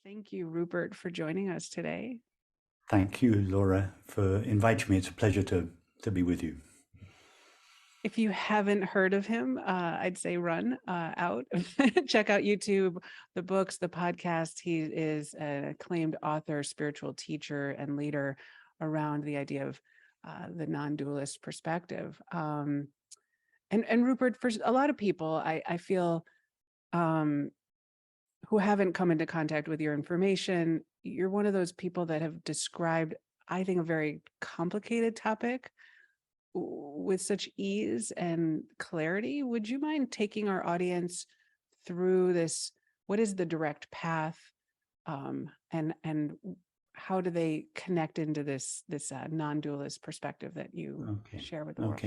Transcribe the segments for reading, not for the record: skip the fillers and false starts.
Thank you, Rupert, for joining us today. Thank you, Laura, for inviting me. It's a pleasure to be with you. If you haven't heard of him, I'd say run out, check out YouTube, the books, the podcast. He is an acclaimed author, spiritual teacher, and leader around the idea of the non-dualist perspective. And Rupert, for a lot of people, I feel who haven't come into contact with your information, you're one of those people that have described, I think, a very complicated topic with such ease and clarity. Would you mind taking our audience through this? What is the direct path, and how do they connect into this non-dualist perspective that you share with the world?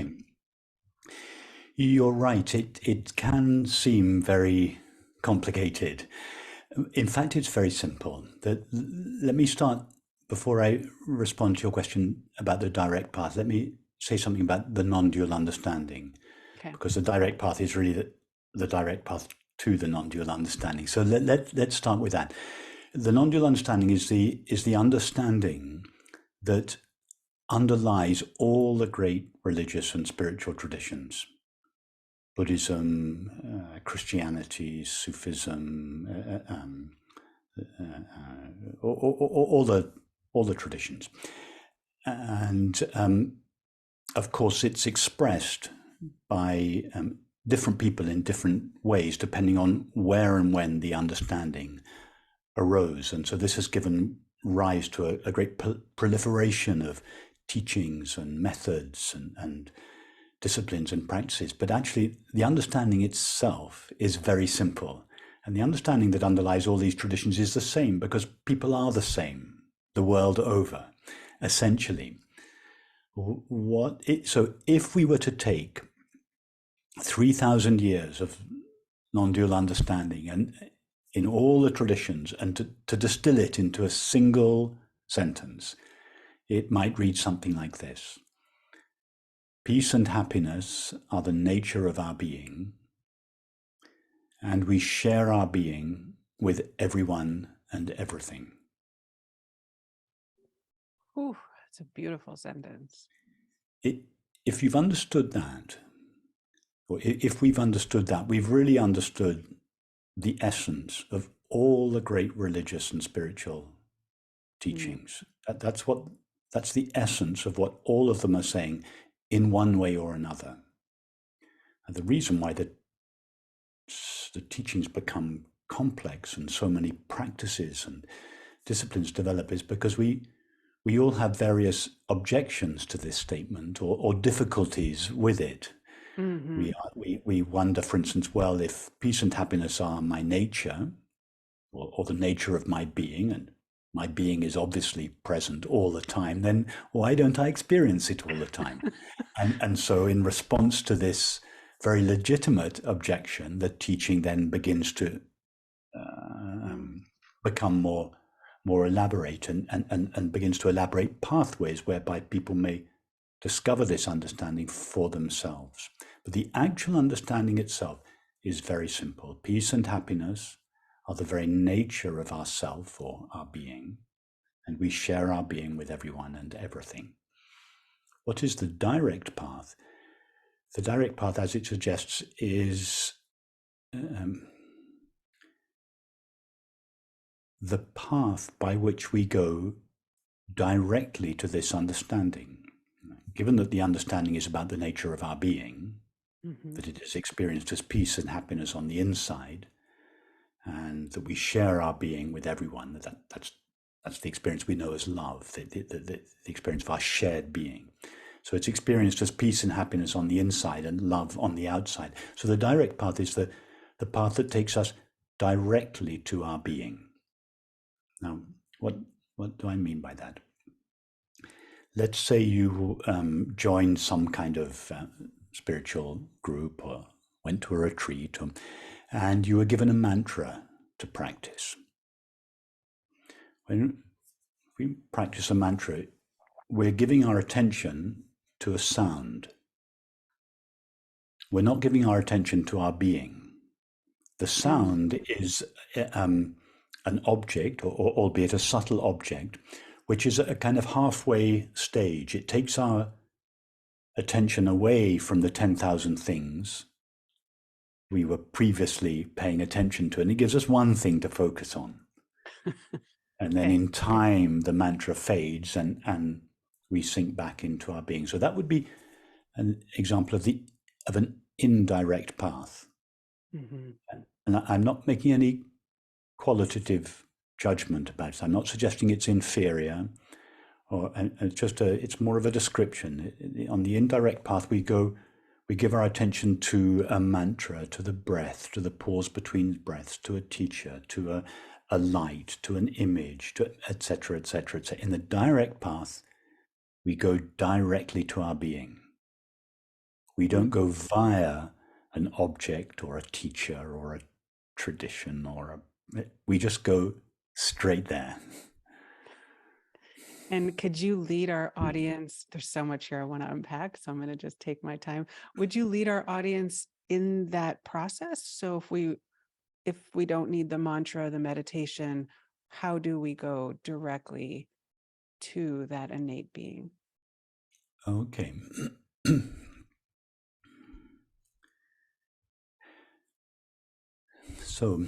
You're right. It can seem very complicated. In fact, it's very simple. Let me start, before I respond to your question about the direct path, let me say something about the non-dual understanding, because the direct path is really the direct path to the non-dual understanding. So let's start with that. The non-dual understanding is the understanding that underlies all the great religious and spiritual traditions. Buddhism, Christianity, Sufism, all the traditions, and of course, it's expressed by different people in different ways, depending on where and when the understanding arose. And so this has given rise to a great proliferation of teachings and methods and disciplines and practices. But actually, the understanding itself is very simple. And the understanding that underlies all these traditions is the same, because people are the same the world over, essentially. So if we were to take 3,000 years of non-dual understanding and in all the traditions and to distill it into a single sentence, it might read something like this. Peace and happiness are the nature of our being, and we share our being with everyone and everything. Ooh, that's a beautiful sentence. If you've understood that, or if we've understood that, we've really understood the essence of all the great religious and spiritual teachings. That's the essence of what all of them are saying in one way or another. And the reason why the teachings become complex and so many practices and disciplines develop is because we all have various objections to this statement or difficulties with it. Mm-hmm. We wonder, for instance, well, if peace and happiness are my nature or the nature of my being, and my being is obviously present all the time, then why don't I experience it all the time? and so in response to this very legitimate objection, the teaching then begins to become more elaborate and begins to elaborate pathways whereby people may discover this understanding for themselves. But the actual understanding itself is very simple. Peace and happiness are the very nature of ourself or our being, and we share our being with everyone and everything. What is the direct path? The direct path, as it suggests, is the path by which we go directly to this understanding. Given that the understanding is about the nature of our being, mm-hmm. that it is experienced as peace and happiness on the inside, and that we share our being with everyone, that's the experience we know as love, the experience of our shared being. So it's experienced as peace and happiness on the inside and love on the outside. So the direct path is the path that takes us directly to our being. Now, what do I mean by that? Let's say you joined some kind of spiritual group or went to a retreat, and you were given a mantra to practice. When we practice a mantra, we're giving our attention to a sound. We're not giving our attention to our being. The sound is a an object, or albeit a subtle object, which is a kind of halfway stage. It takes our attention away from the 10,000 things we were previously paying attention to, and it gives us one thing to focus on. And then in time, the mantra fades and we sink back into our being. So that would be an example of an indirect path. Mm-hmm. And I'm not making any qualitative judgment about it. I'm not suggesting it's inferior, or it's more of a description. On the indirect path, we give our attention to a mantra, to the breath, to the pause between breaths, to a teacher, to a light, to an image, to etc., etc., etc. In the direct path, we go directly to our being. We don't go via an object or a teacher or a tradition we just go straight there. And could you lead our audience? There's so much here I want to unpack, so I'm going to just take my time. Would you lead our audience in that process? So if we don't need the mantra, the meditation, how do we go directly to that innate being? Okay. So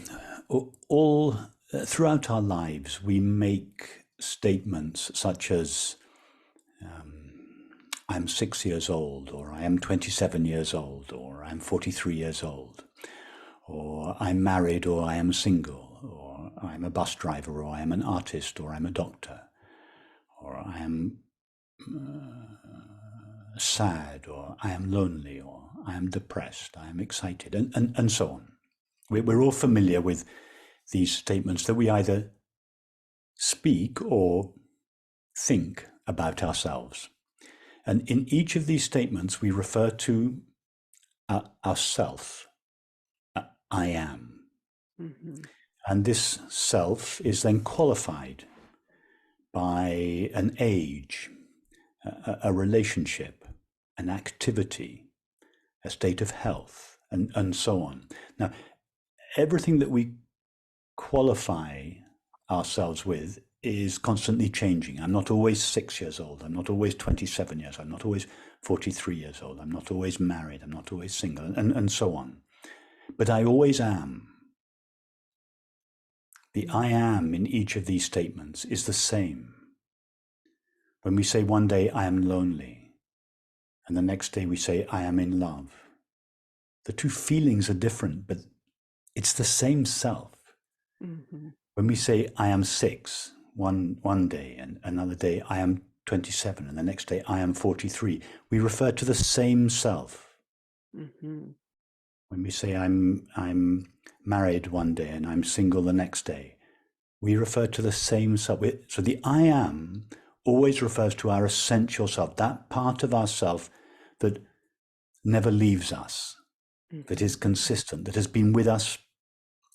all throughout our lives, we make statements such as, I'm 6 years old, or I am 27 years old, or I'm 43 years old, or I'm married, or I am single, or I'm a bus driver, or I am an artist, or I'm a doctor, or I am sad, or I am lonely, or I am depressed, I am excited, and so on. We're all familiar with these statements that we either speak or think about ourselves. And in each of these statements, we refer to ourself, I am. Mm-hmm. And this self is then qualified by an age, a relationship, an activity, a state of health, and so on. Now, everything that we qualify ourselves with is constantly changing. I'm not always 6 years old. I'm not always 27 years. I'm not always 43 years old. I'm not always married. I'm not always single, and so on. But I always am. The I am in each of these statements is the same. When we say one day I am lonely, and the next day we say I am in love, the two feelings are different, but it's the same self. Mm-hmm. When we say I am 6 one day, and another day I am 27, and the next day I am 43, we refer to the same self. Mm-hmm. When we say I'm married one day and I'm single the next day, we refer to the same self. So the I am always refers to our essential self, that part of ourself that never leaves us, mm-hmm. that is consistent, that has been with us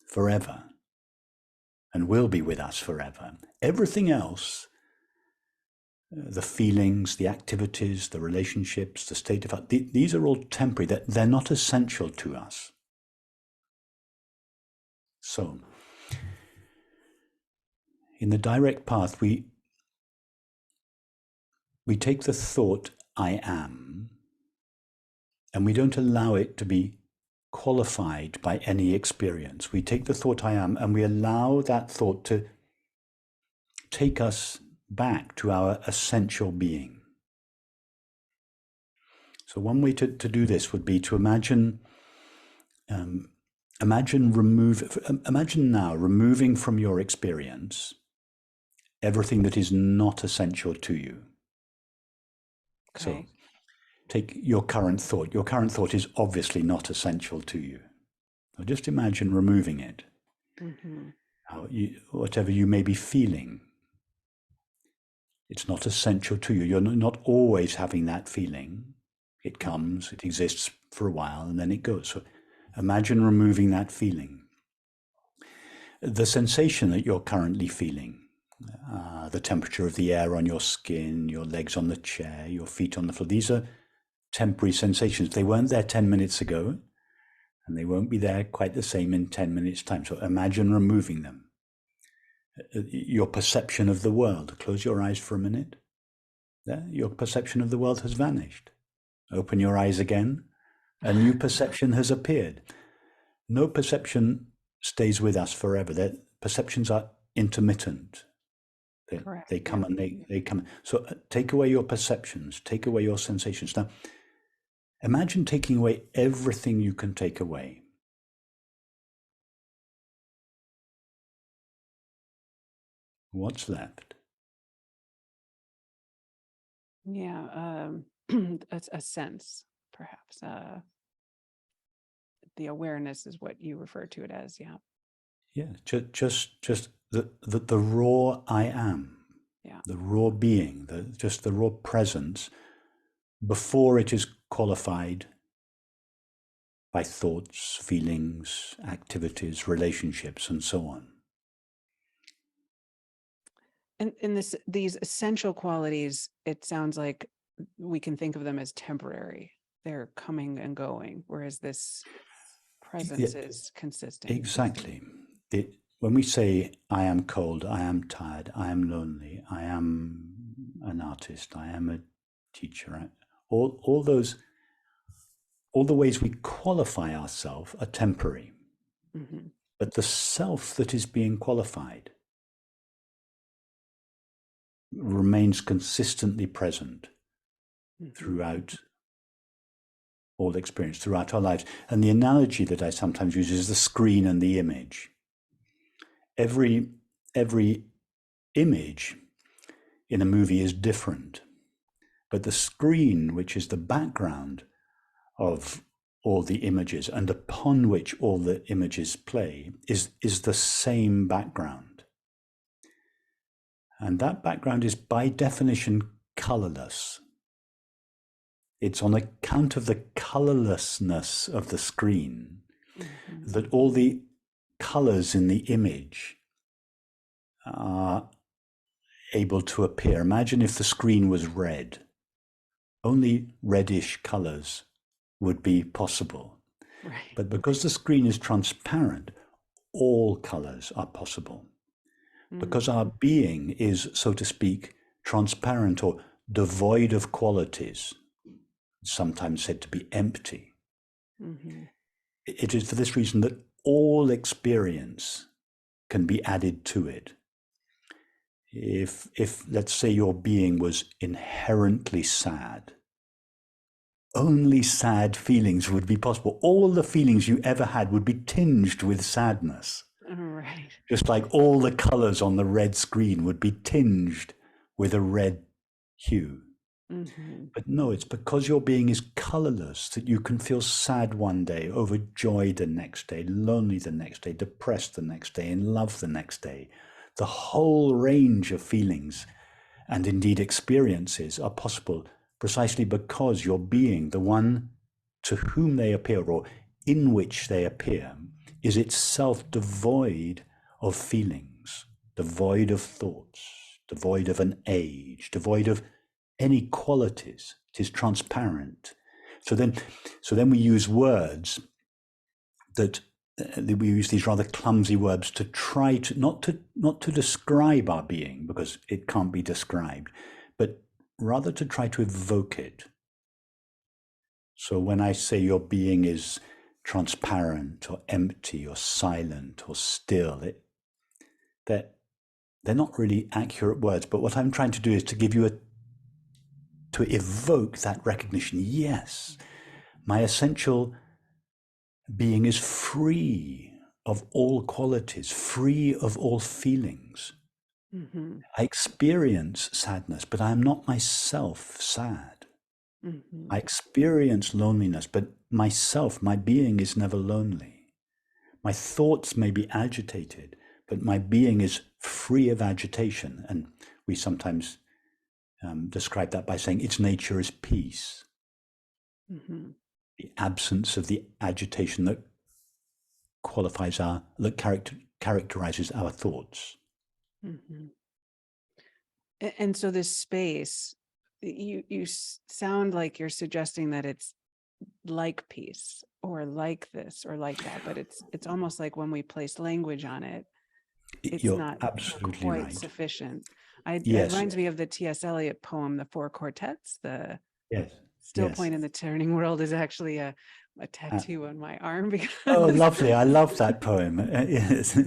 forever and will be with us forever. Everything else, the feelings, the activities, the relationships, the state of, these are all temporary. They're not essential to us. So, in the direct path, we take the thought, I am, and we don't allow it to be qualified by any experience. We take the thought, I am, and we allow that thought to take us back to our essential being. So one way to do this would be to imagine now removing from your experience everything that is not essential to you. Okay. So take your current thought. Your current thought is obviously not essential to you. So just imagine removing it. Mm-hmm. Whatever you may be feeling, it's not essential to you. You're not always having that feeling. It comes, it exists for a while, and then it goes. So imagine removing that feeling. The sensation that you're currently feeling, the temperature of the air on your skin, your legs on the chair, your feet on the floor, these are temporary sensations. They weren't there 10 minutes ago, and they won't be there quite the same in 10 minutes' time. So imagine removing them. your perception of the world. Close your eyes for a minute. There, your perception of the world has vanished. Open your eyes again. A new perception has appeared. No perception stays with us forever. Perceptions are intermittent. They come and they come. So take away your perceptions, take away your sensations. Now, imagine taking away everything you can take away. What's left? Yeah, a sense, perhaps. The awareness is what you refer to it as. Yeah. Yeah, just the raw I am. Yeah. The raw being, just the raw presence, before it is qualified by thoughts, feelings, activities, relationships, and so on. And in these essential qualities, it sounds like we can think of them as temporary. They're coming and going, whereas this presence is consistent. Exactly. When we say, I am cold, I am tired, I am lonely, I am an artist, I am a teacher, right? All the ways we qualify ourselves are temporary. Mm-hmm. But the self that is being qualified remains consistently present throughout all experience, throughout our lives. And the analogy that I sometimes use is the screen and the image. Every image in a movie is different, but the screen, which is the background of all the images and upon which all the images play, is the same background. And that background is by definition colorless. It's on account of the colorlessness of the screen that all the colors in the image are able to appear. Imagine if the screen was red. Only reddish colors would be possible. Right. But because the screen is transparent, all colors are possible. Because our being is, so to speak, transparent or devoid of qualities, sometimes said to be empty. It is for this reason that all experience can be added to it. If let's say your being was inherently sad, only sad feelings would be possible. All the feelings you ever had would be tinged with sadness. Right. Just like all the colors on the red screen would be tinged with a red hue. But no, it's because your being is colorless that you can feel sad one day, overjoyed the next day, lonely the next day, depressed the next day, in love the next day. The whole range of feelings and indeed experiences are possible precisely because your being, the one to whom they appear or in which they appear, is itself devoid of feelings, devoid of thoughts, devoid of an age, devoid of any qualities. It is transparent. So then we use words that we use these rather clumsy words to try to not to describe our being, because it can't be described, but rather to try to evoke it. So when I say your being is transparent or empty or silent or still, they're not really accurate words. But what I'm trying to do is to give you to evoke that recognition. Yes, my essential being is free of all qualities, free of all feelings. I experience sadness, but I am not myself sad. I experience loneliness, but myself, my being is never lonely. My thoughts may be agitated, but my being is free of agitation. And we sometimes describe that by saying its nature is peace. The absence of the agitation that qualifies characterizes our thoughts. And so this space, you sound like you're suggesting that it's like peace or like this or like that, but it's almost like when we place language on it, it's You're not absolutely quite right. sufficient. It Yes, reminds me of the T.S. Eliot poem, The Four Quartets. The yes, still yes. point in the turning world is actually a tattoo on my arm Oh, because lovely. I love that poem. Yes.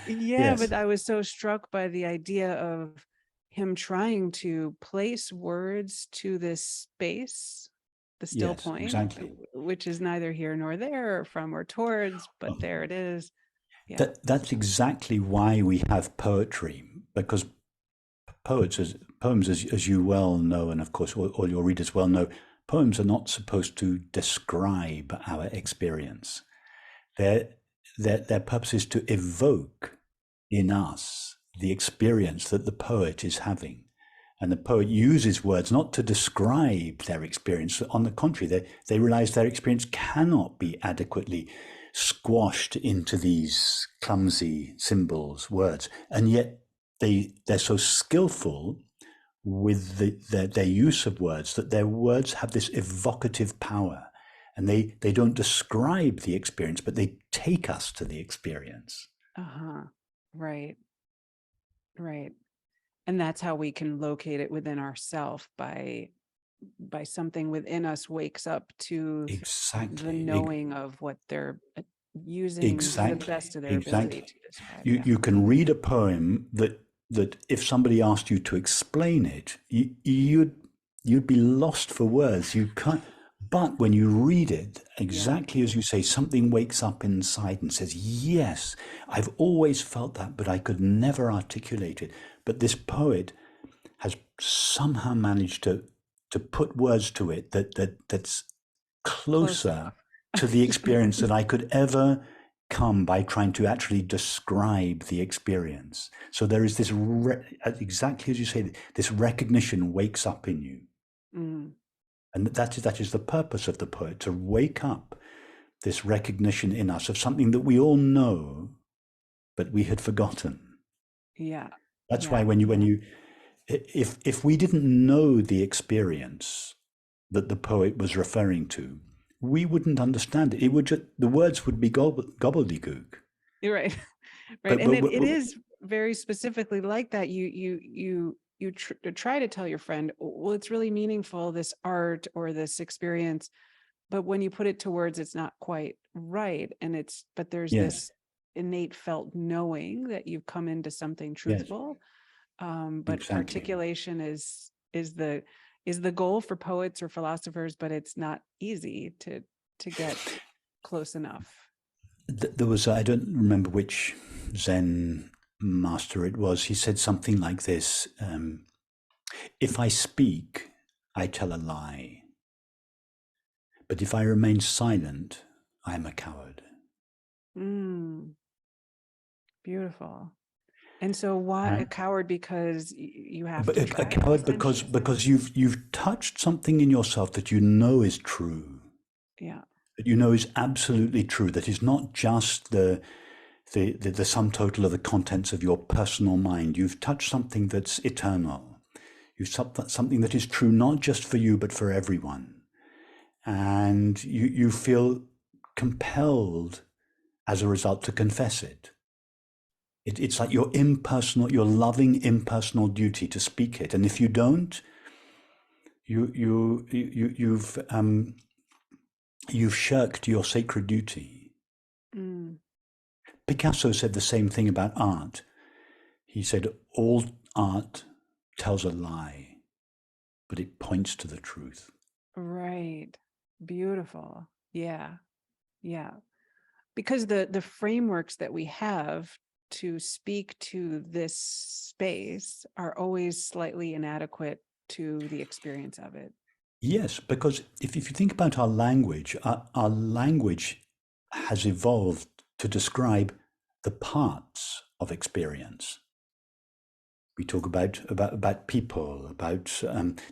yeah, but Yes. I was so struck by the idea of him trying to place words to this space, the still Yes, point, exactly. which is neither here nor there, or from or towards, but Oh, there it is. Yeah. that's exactly why we have poetry, because poems, as you well know, and of course all your readers well know, poems are not supposed to describe our experience. Their, their purpose is to evoke in us the experience that the poet is having. And the poet uses words not to describe their experience. On the contrary, they realize their experience cannot be adequately squashed into these clumsy symbols, words. And yet they're so skillful with their use of words that their words have this evocative power. And they don't describe the experience, but they take us to the experience. Uh-huh. Right. Right. And that's how we can locate it within ourself by something within us wakes up to the Exactly. knowing of what they're using to the Exactly. best of their ability Exactly. to describe. You Yeah. you can read a poem that if somebody asked you to explain it, you'd be lost for words. You can't. But when you read it, Yeah. exactly as you say, something wakes up inside and says, "Yes, I've always felt that, but I could never articulate it." But this poet has somehow managed to put words to it that's Close closer enough. to the experience that I could ever come by trying to actually describe the experience. So there is this, exactly as you say, this recognition wakes up in you. Mm, And that is the purpose of the poet, to wake up this recognition in us of something that we all know, but we had forgotten. yeah. That's why Yeah. if we didn't know the experience that the poet was referring to, we wouldn't understand it. It would just, the words would be gobbledygook. You're right. Right. But, And but, it but is very specifically like that. You try to tell your friend, well, it's really meaningful, this art or this experience, but when you put it to words, it's not quite right. And but there's yes, this innate felt knowing that you've come into something yes, truthful. But exactly. articulation is the goal for poets or philosophers, but it's not easy to get close enough. There was, I don't remember which Zen master it was. He said something like this: "If I speak, I tell a lie. But if I remain silent, I am a coward." Mm, beautiful. And so why a coward? Because you have But to a try, coward essentially. because you've touched something in yourself that you know is true, Yeah. that you know is absolutely true, that is not just the sum total of the contents of your personal mind. You've touched something that's eternal. You've touched something that is true not just for you but for everyone, and you feel compelled as a result to confess it. It's like your impersonal, your loving impersonal duty to speak it, and if you don't, you've shirked your sacred duty. Mm, Picasso said the same thing about art. He said, all art tells a lie, but it points to the truth. right. Beautiful. Yeah. Yeah. Because the frameworks that we have to speak to this space are always slightly inadequate to the experience of it. Yes, because if you think about our language has evolved to describe the parts of experience. We talk about people, about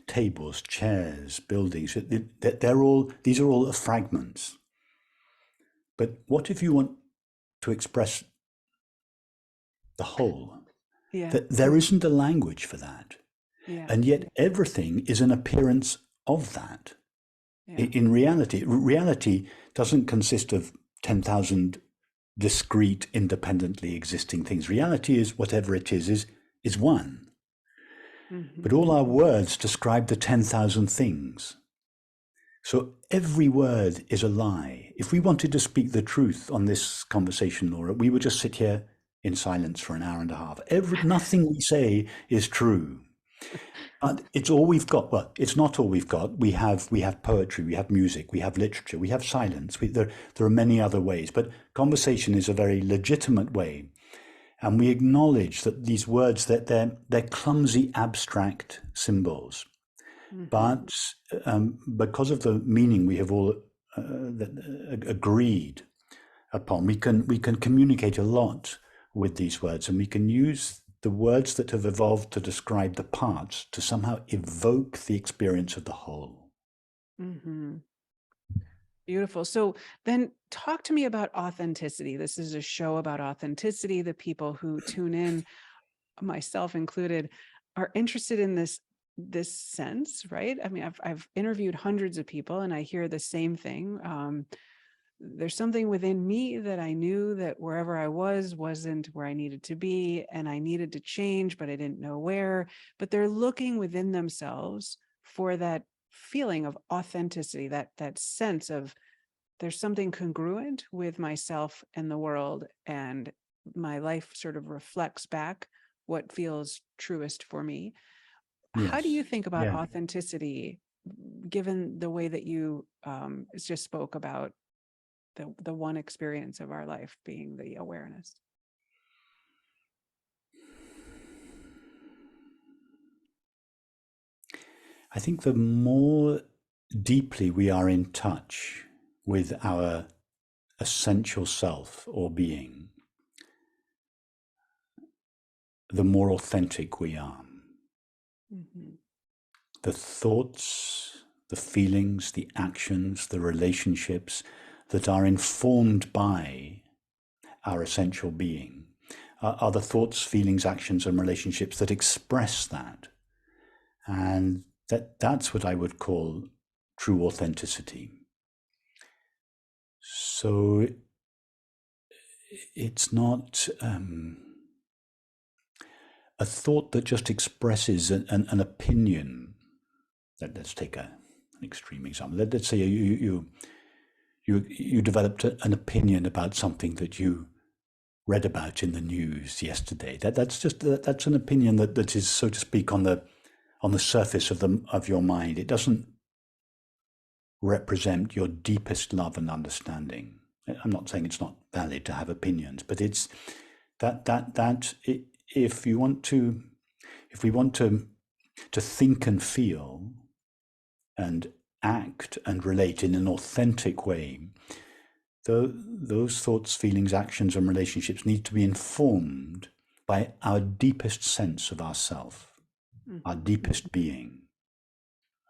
tables, chairs, buildings. These are all fragments. But what if you want to express the whole? Yeah. That there isn't a language for that, Yeah. and yet everything is an appearance of that. Yeah. In reality, reality doesn't consist of 10,000 discrete, independently existing things. Reality is whatever it is one. But all our words describe the 10,000 things. So every word is a lie. If we wanted to speak the truth on this conversation, Laura, we would just sit here in silence for an hour and a half. Nothing we say is true. But it's all we've got. Well, it's not all we've got. We have poetry, we have music, we have literature, we have silence. There are many other ways, but conversation is a very legitimate way. And we acknowledge that these words, that they're clumsy, abstract symbols. But because of the meaning we have all agreed upon, we can communicate a lot with these words, and we can use the words that have evolved to describe the parts to somehow evoke the experience of the whole. Beautiful. So then talk to me about authenticity. This is a show about authenticity. The people who tune in, myself included, are interested in this sense, right? I mean, I've interviewed hundreds of people and I hear the same thing. There's something within me that I knew that wherever I wasn't where I needed to be, and I needed to change, but I didn't know where. But they're looking within themselves for that feeling of authenticity, that sense of there's something congruent with myself and the world, and my life sort of reflects back what feels truest for me. Yes. How do you think about authenticity, given the way that you just spoke about the one experience of our life being the awareness? I think the more deeply we are in touch with our essential self or being, the more authentic we are. The thoughts, the feelings, the actions, the relationships that are informed by our essential being are the thoughts, feelings, actions, and relationships that express that. And that's what I would call true authenticity. So it's not a thought that just expresses an opinion. Let's take an extreme example. Let's say you developed an opinion about something that you read about in the news yesterday. That's an opinion that is, so to speak, on the surface of your mind. It doesn't represent your deepest love and understanding. I'm not saying it's not valid to have opinions, but it's if we want to think and feel and act and relate in an authentic way, those thoughts, feelings, actions, and relationships need to be informed by our deepest sense of ourself, our deepest being.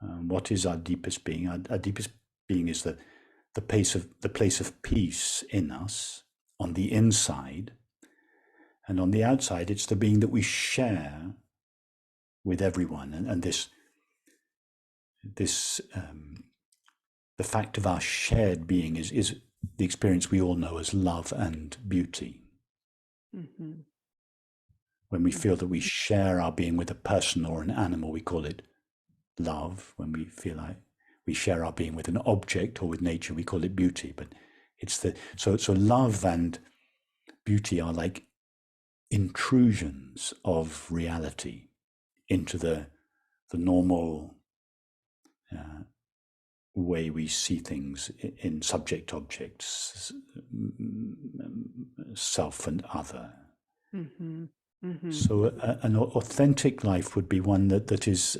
What is our deepest being? Our deepest being is the place of peace in us on the inside, and on the outside, it's the being that we share with everyone. And this the fact of our shared being is the experience we all know as love and beauty. When we feel that we share our being with a person or an animal, we call it love. When we feel like we share our being with an object or with nature, we call it beauty. But it's so love and beauty are like intrusions of reality into the normal way we see things in subject objects, self and other. So an authentic life would be one that is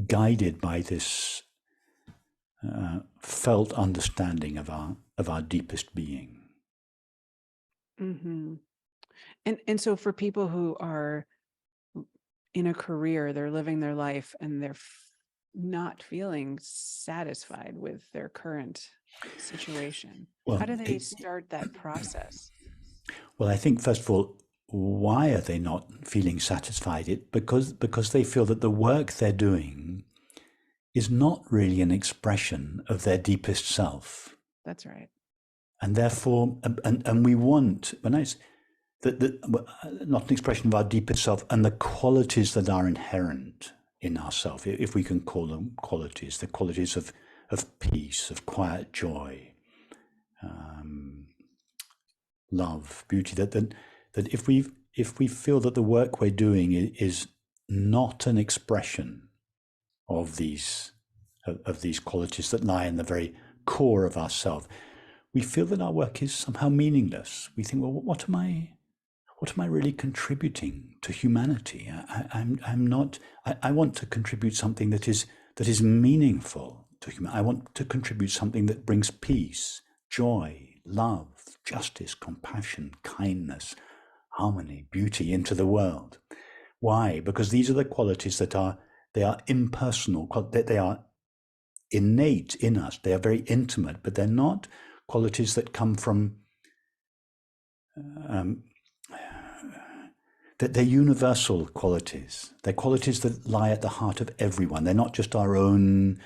guided by this felt understanding of our deepest being. And so for people who are in a career, they're living their life and they're not feeling satisfied with their current situation, how do they start that process? Well, I think, first of all, why are they not feeling satisfied? Because they feel that the work they're doing is not really an expression of their deepest self. That's right. And therefore, and we want, when I not an expression of our deepest self, and the qualities that are inherent in ourself, if we can call them qualities, the qualities of peace, of quiet joy, love, beauty, that if we feel that the work we're doing is not an expression of these qualities that lie in the very core of ourself, we feel that our work is somehow meaningless. We think, well, what am I really contributing to humanity? I'm not. I want to contribute something that is meaningful to humanity. I want to contribute something that brings peace, joy, love, justice, compassion, kindness, harmony, beauty into the world. Why? Because these are the qualities that are impersonal. They are innate in us. They are very intimate, but they're not qualities that come from. That they're universal qualities. They're qualities that lie at the heart of everyone. They're not just our own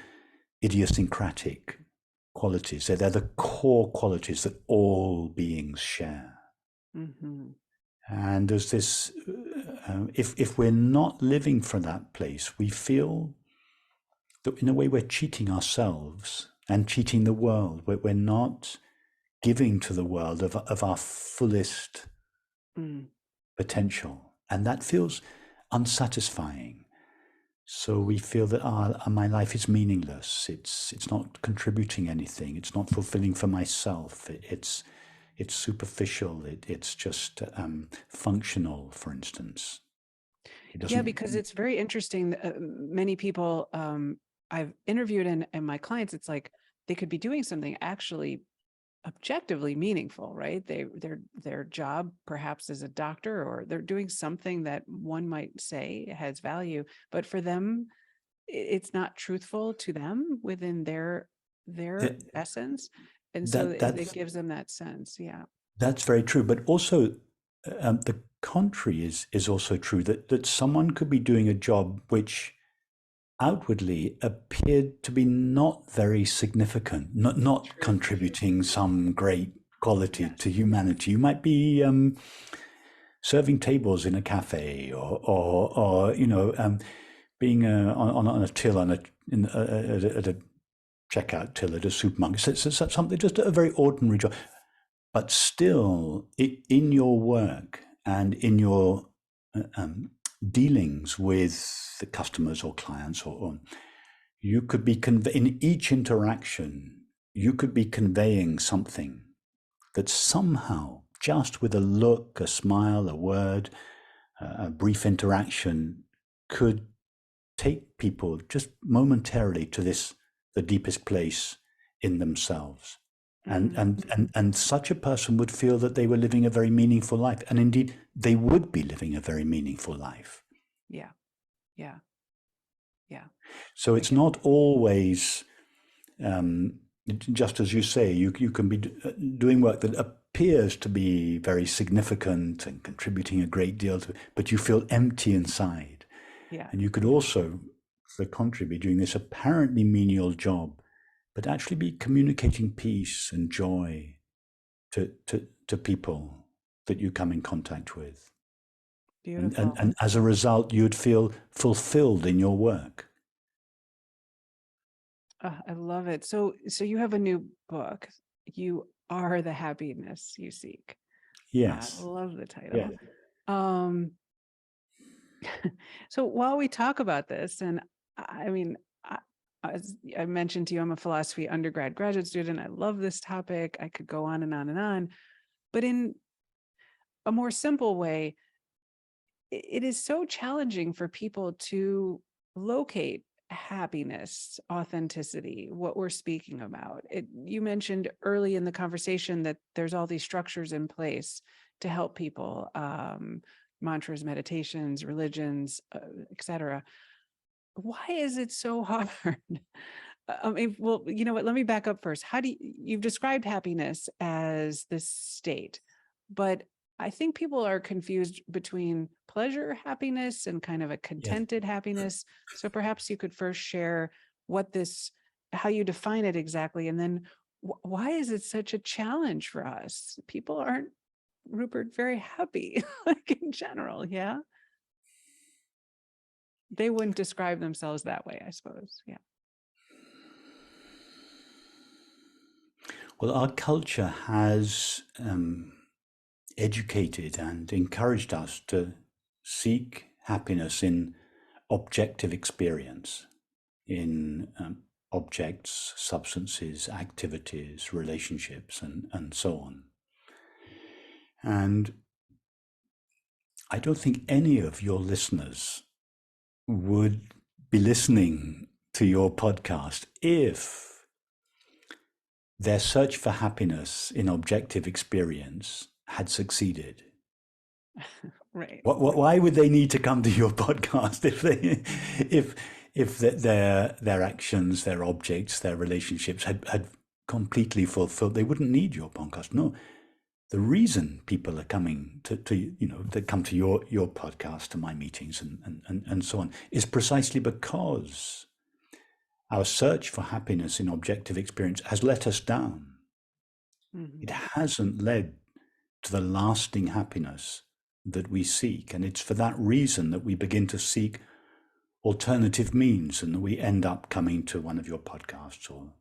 idiosyncratic qualities. They're the core qualities that all beings share. Mm-hmm. And there's this, if we're not living from that place, we feel that in a way we're cheating ourselves and cheating the world. We're not giving to the world of our fullest potential. And that feels unsatisfying. So we feel that my life is meaningless. It's not contributing anything. It's not fulfilling for myself. It's superficial. It's just functional, for instance. Yeah, because it's very interesting. Many people I've interviewed and my clients, it's like they could be doing something actually objectively meaningful, right? Their job perhaps as a doctor, or they're doing something that one might say has value, but for them, it's not truthful to them within their essence. And so it gives them that sense. Yeah. That's very true. But also the contrary is also true, that someone could be doing a job which outwardly appeared to be not very significant, not contributing some great quality to humanity. You might be serving tables in a cafe, or being on a till at a checkout till at a supermarket. So something, just a very ordinary job, but still in your work and in your dealings with the customers or clients, or you could be in each interaction, you could be conveying something that somehow, just with a look, a smile, a word, a brief interaction, could take people just momentarily to the deepest place in themselves. And such a person would feel that they were living a very meaningful life. And indeed, they would be living a very meaningful life. Yeah. Yeah. Yeah. So it's not always, just as you say, you can be doing work that appears to be very significant and contributing a great deal to, but you feel empty inside. Yeah. And you could also, to the contrary, be doing this apparently menial job, but actually be communicating peace and joy to people that you come in contact with. Beautiful. And as a result, you'd feel fulfilled in your work. I love it. So you have a new book. You are the happiness you seek. Yes. I love the title. Yeah. So while we talk about this, and I mean, as I mentioned to you, I'm a philosophy undergrad graduate student. I love this topic. I could go on and on and on, but in a more simple way, it is so challenging for people to locate happiness, authenticity, what we're speaking about. You mentioned early in the conversation that there's all these structures in place to help people, mantras, meditations, religions, etc. Why is it so hard? I mean, well, you know what, let me back up first. You've described happiness as this state, but I think people are confused between pleasure happiness and kind of a contented happiness. So perhaps you could first share how you define it exactly, and then why is it such a challenge for us? People aren't, Rupert, very happy, like in general. Yeah. They wouldn't describe themselves that way, I suppose. Yeah. Well, our culture has educated and encouraged us to seek happiness in objective experience, in objects, substances, activities, relationships, and so on. And I don't think any of your listeners would be listening to your podcast if their search for happiness in objective experience had succeeded. Right. Why would they need to come to your podcast if their actions, their objects, their relationships had completely fulfilled? They wouldn't need your podcast. No, the reason people are coming to they come to your podcast, to my meetings, and so on, is precisely because our search for happiness in objective experience has let us down. Mm-hmm. It hasn't led to the lasting happiness that we seek. And it's for that reason that we begin to seek alternative means, and that we end up coming to one of your podcasts or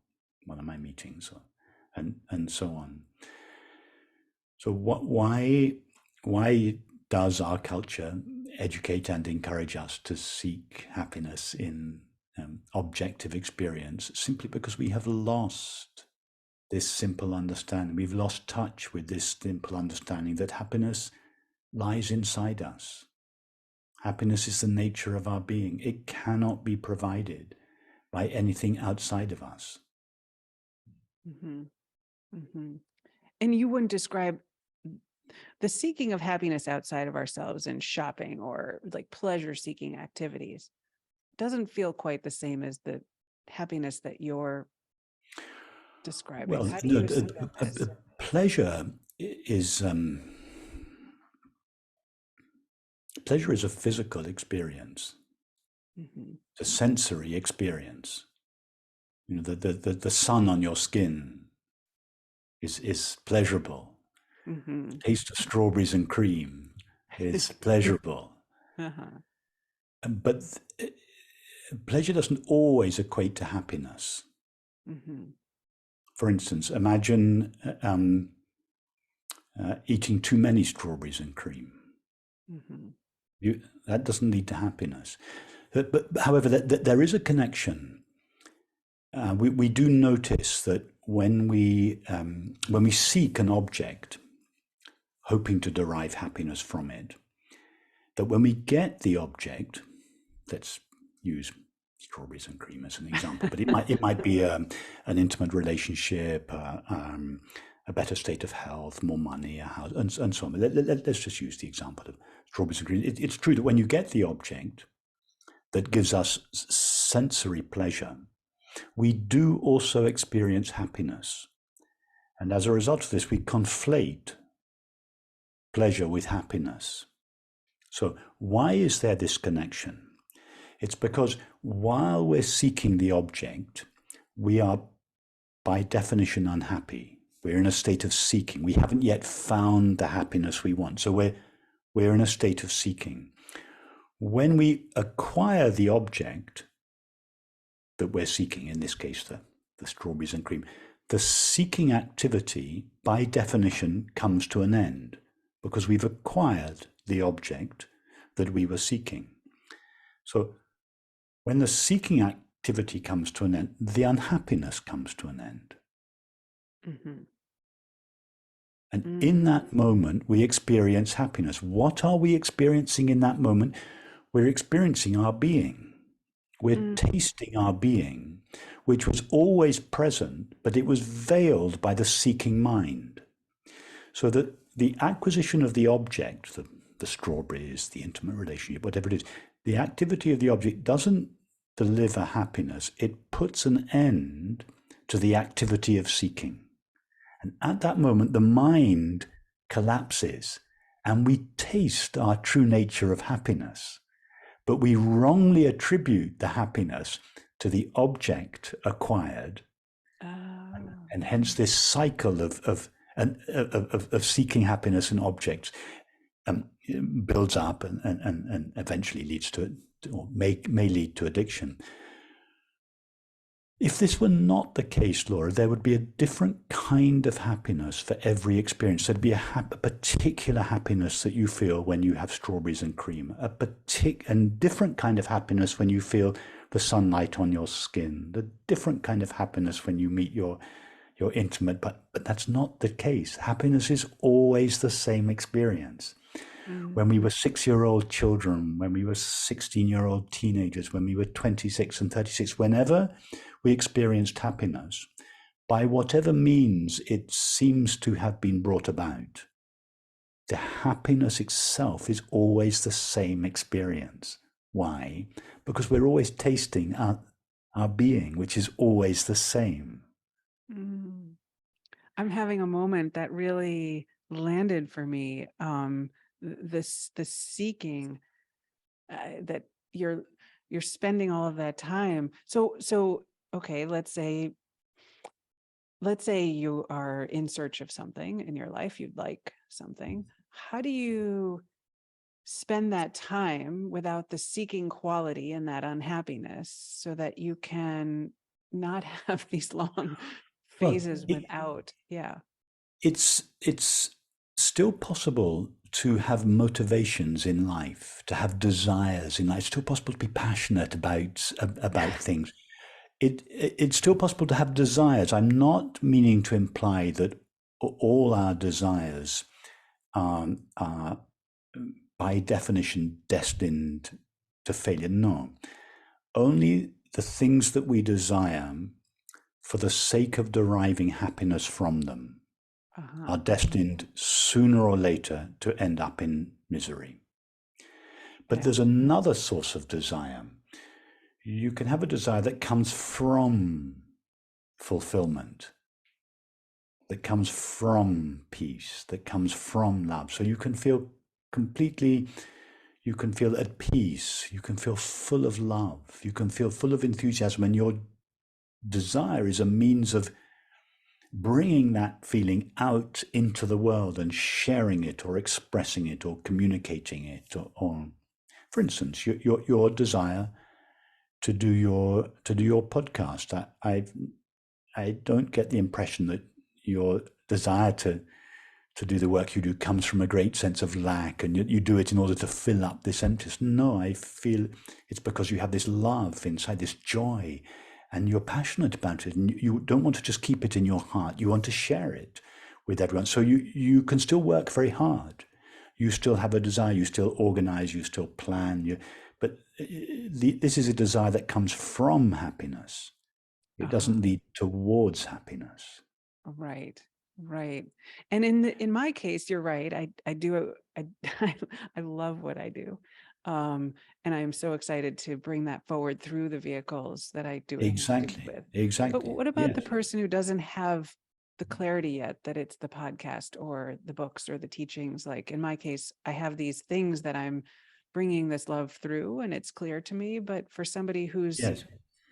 one of my meetings, and so on. So why does our culture educate and encourage us to seek happiness in objective experience? Simply because we have lost this simple understanding. We've lost touch with this simple understanding that happiness lies inside us. Happiness is the nature of our being. It cannot be provided by anything outside of us. Mm-hmm. Mm-hmm. And you wouldn't describe the seeking of happiness outside of ourselves in shopping or like pleasure-seeking activities. It doesn't feel quite the same as the happiness that you're describing. Well, How do you see this? Pleasure is a physical experience. Mm-hmm. It's a sensory experience. You know, the sun on your skin is pleasurable. Mm-hmm. The taste of strawberries and cream is pleasurable. Uh-huh. But pleasure doesn't always equate to happiness. Mm-hmm. For instance, imagine eating too many strawberries and cream. Mm-hmm. That doesn't lead to happiness. But however, there is a connection. We do notice that when we seek an object, hoping to derive happiness from it, that when we get the object, let's use strawberries and cream as an example, but it might be an intimate relationship, a better state of health, more money, a house, and so on. Let's just use the example of strawberries and cream. It's true that when you get the object that gives us sensory pleasure, we do also experience happiness. And as a result of this, we conflate pleasure with happiness. So why is there this connection? It's because while we're seeking the object, we are by definition unhappy. We're in a state of seeking. We haven't yet found the happiness we want. So we're in a state of seeking. When we acquire the object that we're seeking, in this case, the strawberries and cream, the seeking activity by definition comes to an end because we've acquired the object that we were seeking. So when the seeking activity comes to an end, the unhappiness comes to an end. Mm-hmm. And in that moment, we experience happiness. What are we experiencing in that moment? We're experiencing our being. We're tasting our being, which was always present, but it was veiled by the seeking mind. So that the acquisition of the object, the strawberries, the intimate relationship, whatever it is, the activity of the object doesn't deliver happiness. It puts an end to the activity of seeking. And at that moment, the mind collapses and we taste our true nature of happiness. But we wrongly attribute the happiness to the object acquired. And hence this cycle of seeking happiness in objects builds up and eventually leads to, or may lead to addiction. If this were not the case, Laura, there would be a different kind of happiness for every experience. There'd be a particular happiness that you feel when you have strawberries and cream, and different kind of happiness when you feel the sunlight on your skin, the different kind of happiness when you meet your intimate, but that's not the case. Happiness is always the same experience. When we were 6-year-old children, when we were 16-year-old teenagers, when we were 26 and 36, whenever we experienced happiness, by whatever means it seems to have been brought about, the happiness itself is always the same experience. Why? Because we're always tasting our being, which is always the same. I'm having a moment that really landed for me. The seeking that you're spending all of that time. So okay, let's say you are in search of something in your life, you'd like something. How do you spend that time without the seeking quality and that unhappiness so that you can not have these long phases without? Yeah. It's still possible to have motivations in life, to have desires in life. It's still possible to be passionate about things. It's still possible to have desires. I'm not meaning to imply that all our desires are by definition destined to failure. No. Only the things that we desire for the sake of deriving happiness from them are destined sooner or later to end up in misery. But there's another source of desire. You can have a desire that comes from fulfillment, that comes from peace, that comes from love. So you can feel at peace, you can feel full of love, you can feel full of enthusiasm, and your desire is a means of bringing that feeling out into the world and sharing it or expressing it or communicating it, or for instance, your desire to do your podcast. I don't get the impression that your desire to do the work you do comes from a great sense of lack and you do it in order to fill up this emptiness. No, I feel it's because you have this love inside, this joy, and you're passionate about it, and you don't want to just keep it in your heart. You want to share it with everyone. So you can still work very hard. You still have a desire. You still organize. You still plan. But this is a desire that comes from happiness. It doesn't lead towards happiness. Right. And in my case, you're right. I love what I do. And I'm so excited to bring that forward through the vehicles that I do. Exactly. But what about the person who doesn't have the clarity yet that it's the podcast or the books or the teachings? Like in my case, I have these things that I'm bringing this love through and it's clear to me. But for somebody who's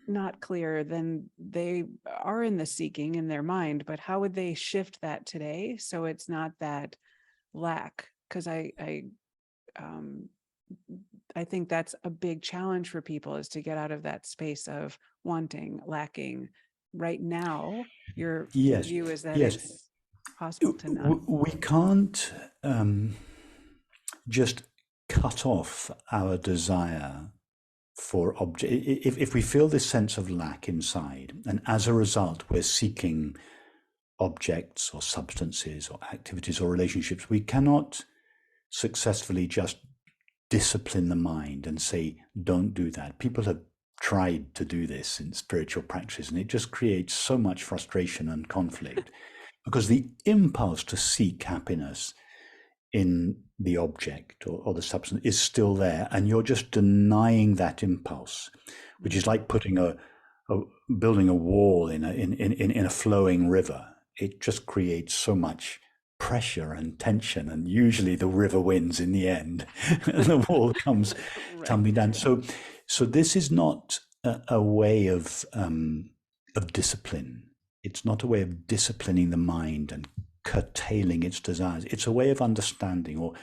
not clear, then they are in the seeking in their mind. But how would they shift that today so it's not that lack? Because I think that's a big challenge for people, is to get out of that space of wanting, lacking. Right now, your view is that it's possible to not. We can't just cut off our desire for object. If we feel this sense of lack inside, and as a result, we're seeking objects or substances or activities or relationships, we cannot successfully just discipline the mind and say, don't do that. People have tried to do this in spiritual practice, and it just creates so much frustration and conflict because the impulse to seek happiness in the object or the substance is still there, and you're just denying that impulse, which is like putting building a wall in a flowing river. It just creates so much pressure and tension, and usually the river wins in the end and the wall comes tumbling down. So this is not a way of discipline. It's not a way of disciplining the mind and curtailing its desires. It's a way of understanding, or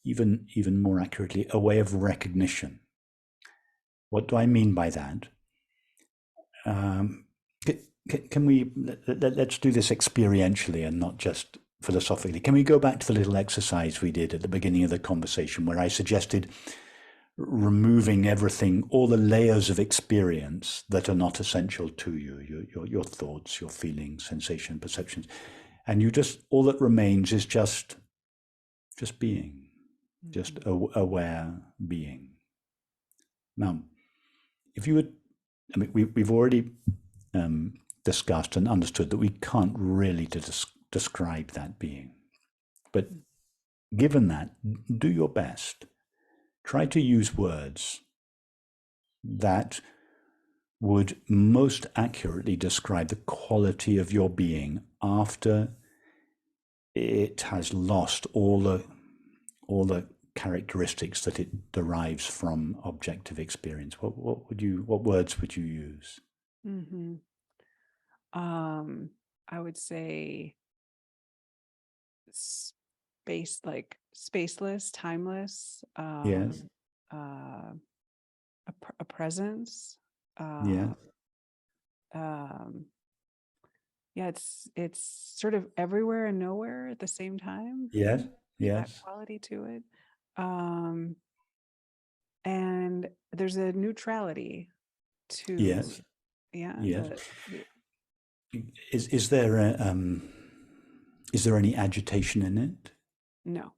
even more accurately, a way of recognition. What do I mean by that? Can we, let's do this experientially and not just philosophically. Can we go back to the little exercise we did at the beginning of the conversation where I suggested removing everything, all the layers of experience that are not essential to you, your thoughts, your feelings, sensation, perceptions, and you just, all that remains is just being, just aware being. Now, if you would, I mean, we've already discussed and understood that we can't really describe that being, but given that, do your best. Try to use words that would most accurately describe the quality of your being after it has lost all the characteristics that it derives from objective experience. What words would you use? Mm-hmm. I would say spaceless, timeless, Yes. a presence. Yeah. Yeah, it's sort of everywhere and nowhere at the same time. Yes. That Yes. quality to it. And there's a neutrality to, Yes. yeah, Yes. the Is there any agitation in it? no.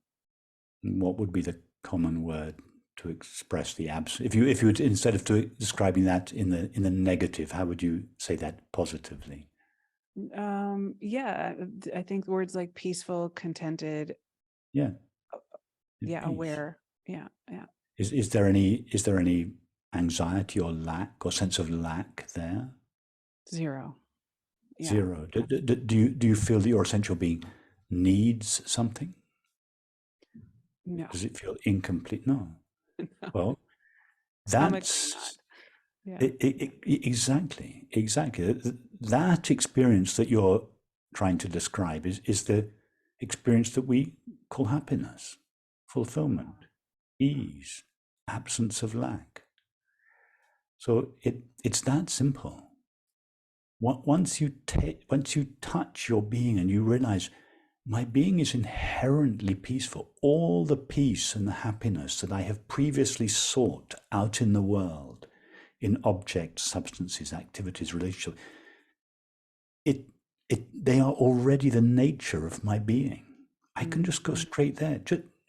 What would be the common word to express the absence? If you would, instead of describing that in the negative, how would you say that positively? Yeah, I think words like peaceful, contented, Yeah. yeah, Peace. aware. Yeah. Is there any anxiety or lack or sense of lack there? Zero. Yeah. Zero. Do you feel that your essential being needs something? No. Does it feel incomplete? No. No. Well, Comically not. Yeah. Exactly. That experience that you're trying to describe is the experience that we call happiness, fulfillment, ease, absence of lack. So it's that simple. Once you touch your being and you realize my being is inherently peaceful, all the peace and the happiness that I have previously sought out in the world, in objects, substances, activities, relationships, they are already the nature of my being. I can just go straight there,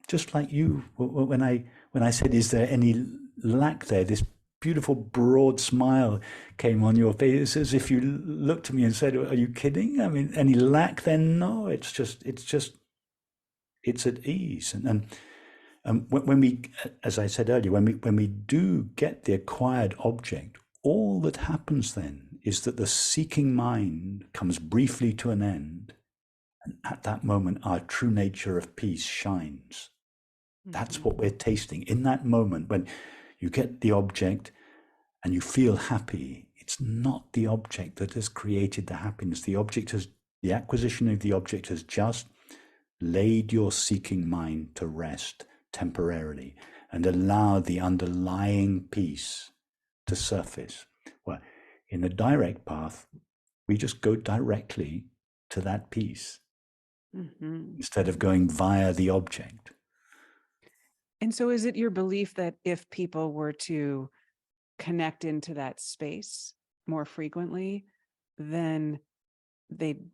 just like you. When I said, "Is there any lack there?" This beautiful broad smile came on your face, as if you looked at me and said, "Are you kidding? I mean, any lack there? No, it's at ease." And when we, as I said earlier, when we do get the acquired object, all that happens then is that the seeking mind comes briefly to an end, and at that moment, our true nature of peace shines. That's what we're tasting in that moment when you get the object and you feel happy. It's not the object that has created the happiness. The acquisition of the object has just laid your seeking mind to rest temporarily and allowed the underlying peace to surface. Well, in the direct path, we just go directly to that peace instead of going via the object. And so is it your belief that if people were to connect into that space more frequently, then they'd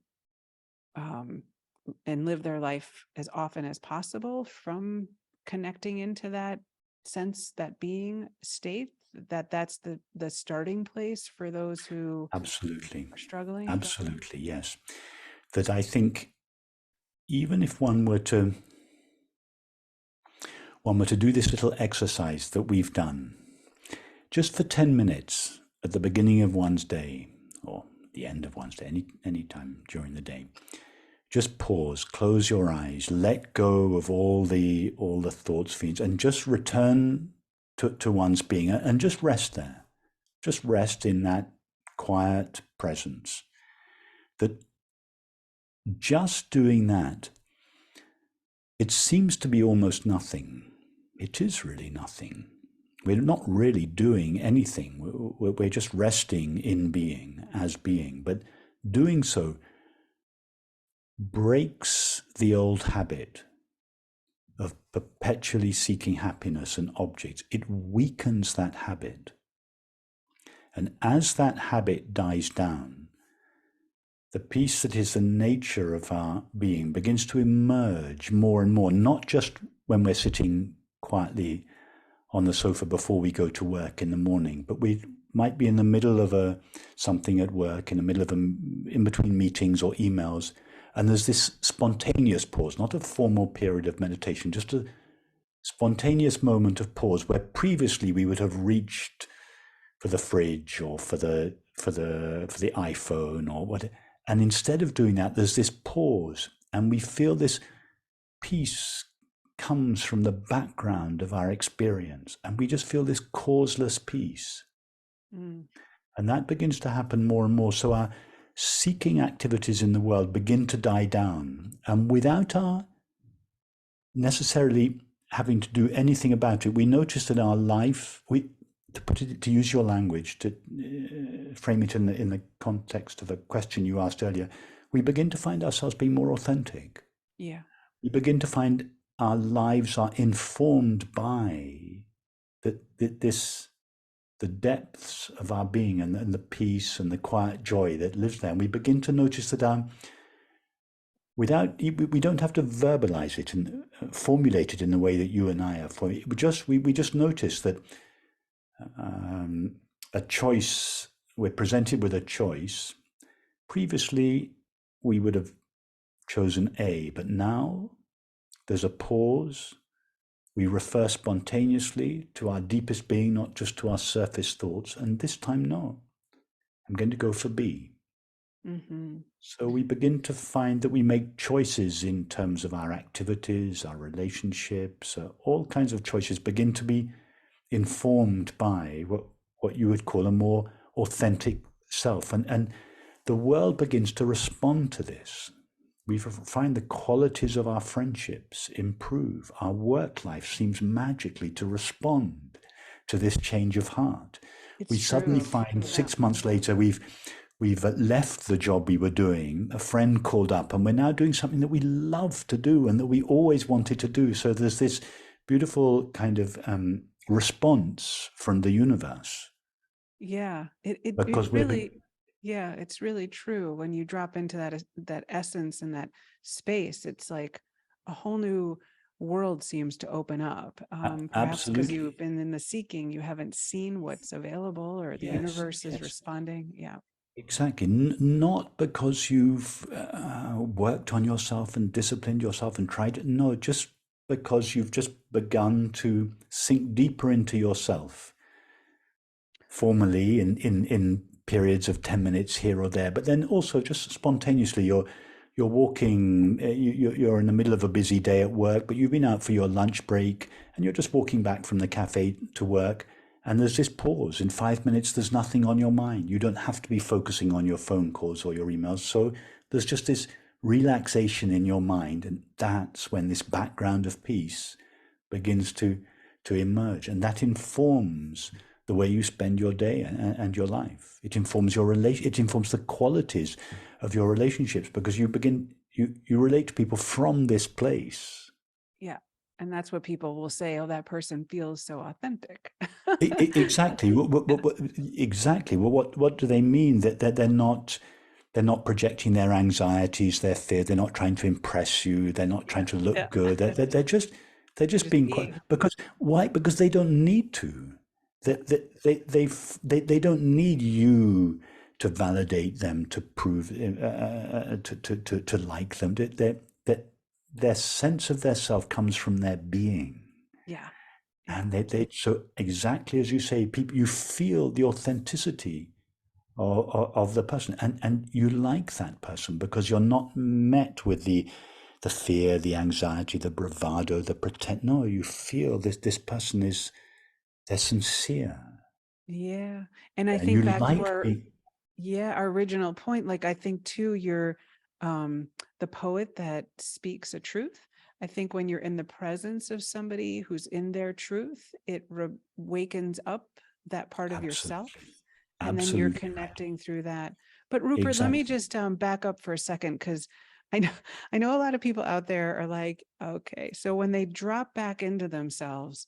and live their life as often as possible from connecting into that sense, that being state, that's the starting place for those who Absolutely. are struggling? Absolutely, yes. That I think even if one were to do this little exercise that we've done, just for 10 minutes at the beginning of one's day, or the end of one's day, any time during the day, just pause, close your eyes, let go of all the thoughts, feelings, and just return to one's being and just rest there. Just rest in that quiet presence. that just doing that, it seems to be almost nothing. It is really nothing. We're not really doing anything. We're just resting in being, as being. But doing so breaks the old habit of perpetually seeking happiness in objects. It weakens that habit. And as that habit dies down, the peace that is the nature of our being begins to emerge more and more, not just when we're sitting quietly on the sofa before we go to work in the morning, but we might be in the middle of something at work, in the middle of in between meetings or emails, and there's this spontaneous pause, not a formal period of meditation, just a spontaneous moment of pause where previously we would have reached for the fridge or for the iPhone or whatever. And instead of doing that, there's this pause, and we feel this peace comes from the background of our experience, and we just feel this causeless peace. And that begins to happen more and more. So our seeking activities in the world begin to die down, and without our necessarily having to do anything about it, we notice that our life, to use your language, to frame it in the context of a question you asked earlier, we begin to find ourselves being more authentic. Yeah. We begin to find our lives are informed by the depths of our being and the peace and the quiet joy that lives there. And we begin to notice that we don't have to verbalize it and formulate it in the way that you and I are. We just notice that a choice, we're presented with a choice. Previously, we would have chosen A, but now there's a pause. We refer spontaneously to our deepest being, not just to our surface thoughts. And this time, no, I'm going to go for B. Mm-hmm. So we begin to find that we make choices in terms of our activities, our relationships, all kinds of choices begin to be informed by what you would call a more authentic self. And the world begins to respond to this. We find the qualities of our friendships improve. Our work life seems magically to respond to this change of heart. We suddenly find 6 months later we've left the job we were doing. A friend called up, and we're now doing something that we love to do and that we always wanted to do. So there's this beautiful kind of response from the universe. Yeah, it's really true. When you drop into that essence and that space, it's like a whole new world seems to open up. Perhaps because you've been in the seeking, you haven't seen what's available, or the universe is responding. Yeah. Exactly. Not because you've worked on yourself and disciplined yourself and tried it. No, just because you've just begun to sink deeper into yourself, formally in periods of 10 minutes here or there, but then also just spontaneously you're walking, you're in the middle of a busy day at work, but you've been out for your lunch break and you're just walking back from the cafe to work, and there's this pause. In 5 minutes, there's nothing on your mind. You don't have to be focusing on your phone calls or your emails. So there's just this relaxation in your mind, and that's when this background of peace begins to emerge, and that informs the way you spend your day and your life. It informs it informs the qualities of your relationships, because you relate to people from this place. Yeah. And that's what people will say, oh, that person feels so authentic. Exactly. Exactly. Well, what do they mean? That they're not projecting their anxieties, their fear. They're not trying to impress you. They're not trying to look good. They're just being quiet. Because why? Because they don't need to. They don't need you to validate them, to prove to like them. Their sense of their self comes from their being. Yeah. And they so exactly as you say, people, you feel the authenticity of the person, and you like that person because you're not met with the fear, the anxiety, the bravado, the pretend. No, you feel this person they're sincere. Yeah. And I think back to Yeah, our original point, like I think too, you're the poet that speaks a truth. I think when you're in the presence of somebody who's in their truth, it wakens up that part of yourself, Absolutely. and then you're Absolutely right. connecting through that. But Rupert, let me Exactly. just back up for a second, because I know I know a lot of people out there are like, okay, so when they drop back into themselves,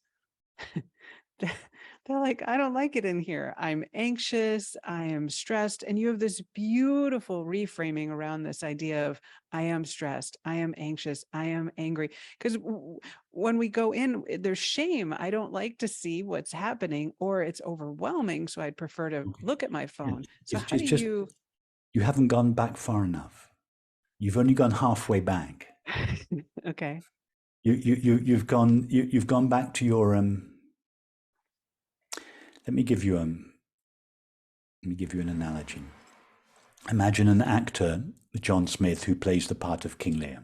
they're like, I don't like it in here. I'm anxious. I am stressed. And you have this beautiful reframing around this idea of I am stressed. I am anxious. I am angry. Because when we go in, there's shame. I don't like to see what's happening, or it's overwhelming. So I'd prefer to Okay. look at my Yeah. phone. So how It's do just you? you haven't gone back far enough. You've only gone halfway back. Okay. You've gone back to your let me give you an analogy. Imagine an actor, John Smith, who plays the part of King Lear.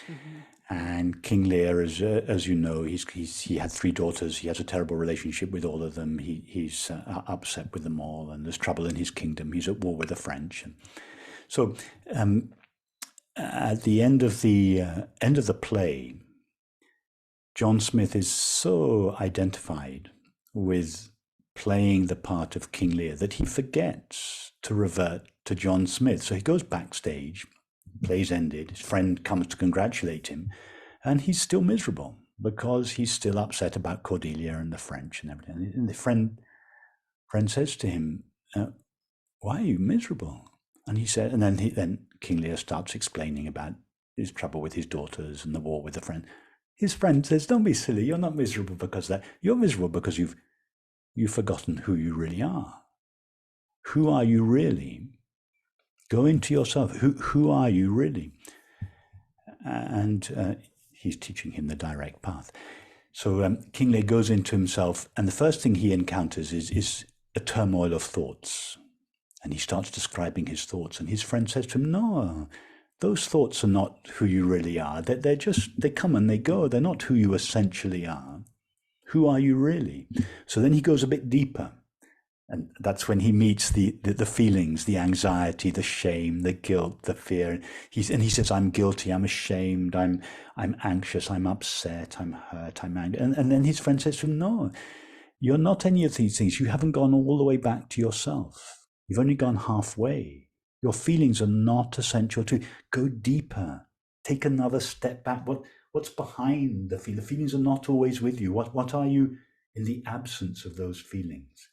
Mhm. And King Lear, as you know, he had 3 daughters. He has a terrible relationship with all of them. He's upset with them all, and there's trouble in his kingdom. He's at war with the French. And so, at the end of the play, John Smith is so identified with playing the part of King Lear that he forgets to revert to John Smith. So he goes backstage, play's ended, his friend comes to congratulate him, and he's still miserable because he's still upset about Cordelia and the French and everything. And the friend says to him, why are you miserable? And he said, and then King Lear starts explaining about his trouble with his daughters and the war with the friend. His friend says, don't be silly, you're not miserable because of that. You're miserable because you've forgotten who you really are. Who are you really? Go into yourself. Who are you really? And he's teaching him the direct path. So King Lear goes into himself, and the first thing he encounters is a turmoil of thoughts. And he starts describing his thoughts. And his friend says to him, no, those thoughts are not who you really are. They come and they go. They're not who you essentially are. Who are you really? So then he goes a bit deeper. And that's when he meets the feelings, the anxiety, the shame, the guilt, the fear. He says, I'm guilty, I'm ashamed, I'm anxious, I'm upset, I'm hurt, I'm angry. And then his friend says to him, no, you're not any of these things. You haven't gone all the way back to yourself. You've only gone halfway. Your feelings are not essential to go deeper. Take another step back. What's behind the feelings? The feelings are not always with you. What are you in the absence of those feelings?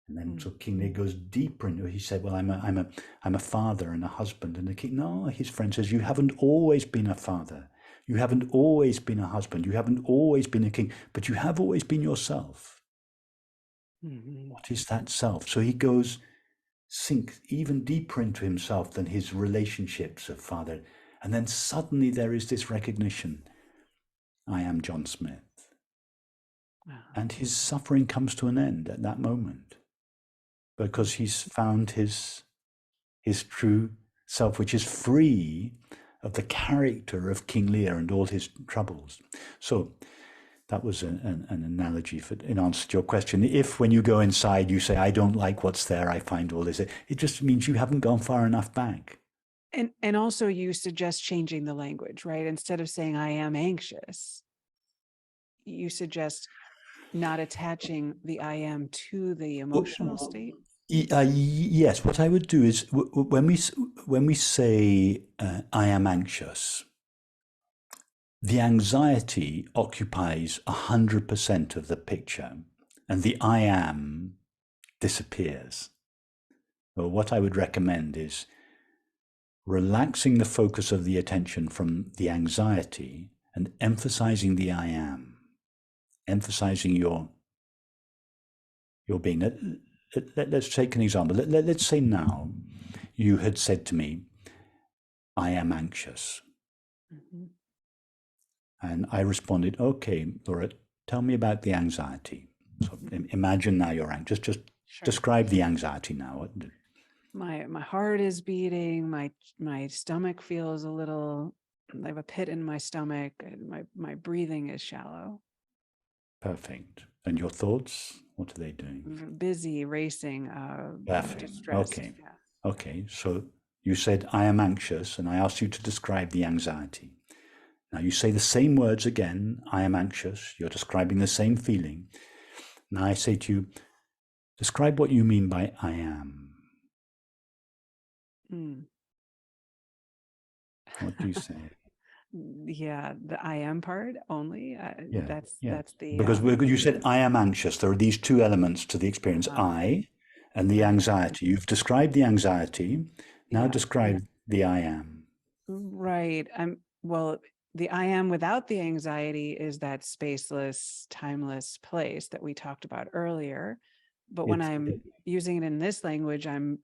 And then so King Lear goes deeper into it. He said, well, I'm a father and a husband and a king. No, his friend says, you haven't always been a father. You haven't always been a husband. You haven't always been a king, but you have always been yourself. Mhm. What is that self? So he sinks even deeper into himself than his relationships of father. And then suddenly there is this recognition, I am John Smith. Wow. And his suffering comes to an end at that moment because he's found his true self, which is free of the character of King Lear and all his troubles. So that was an analogy in answer to your question. If when you go inside, you say, I don't like what's there, I find all this, it just means you haven't gone far enough back. And also you suggest changing the language, right? Instead of saying I am anxious, you suggest not attaching the I am to the emotional state. Yes, what I would do is when we say I am anxious, the anxiety occupies 100% of the picture, and the I am disappears. Well, what I would recommend is relaxing the focus of the attention from the anxiety and emphasizing the I am, emphasizing your being. Let's take an example. Let's say now you had said to me, I am anxious. Mm-hmm. And I responded, okay, Laura, tell me about the anxiety. So imagine now you're anxious. Just Sure. describe the anxiety now. My heart is beating. My stomach feels a little. I have a pit in my stomach. And my breathing is shallow. Perfect. And your thoughts? What are they doing? Busy, racing, Perfect. distressed. Okay. Yeah. Okay, so you said, I am anxious, and I asked you to describe the anxiety. Now you say the same words again, I am anxious, you're describing the same feeling. Now I say to you, describe what you mean by I am. Mm. What do you say? Yeah, the I am part only. Yeah, yeah. That's the Because you said, I am anxious. There are these two elements to the experience, I and the right. anxiety. You've described the anxiety. Now Yeah, describe the I am. right. Well, the I am without the anxiety is that spaceless, timeless place that we talked about earlier. But when It's, I'm using it in this language, I'm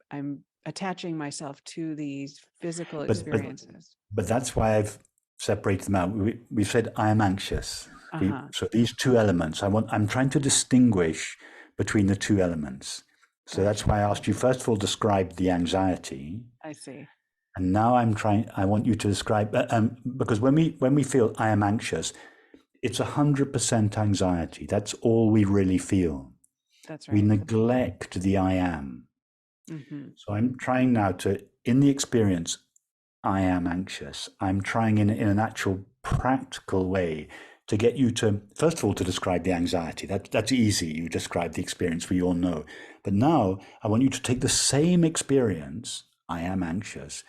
attaching myself to these physical but, but, experiences. but that's why I've separated them out. We've said, I am anxious. Uh-huh. So these two elements, I'm trying to distinguish between the two elements. So that's Gotcha. why I asked you, first of all, describe the anxiety. I see. And now I want you to describe, because when we feel I am anxious, it's 100% anxiety. That's all we really feel. That's We right. neglect the I am. Mm-hmm. So I'm trying now to, in the experience, I am anxious. I'm trying in an actual practical way to get you to, first of all, to describe the anxiety. That's easy. You describe the experience we all know. But now I want you to take the same experience, I am anxious.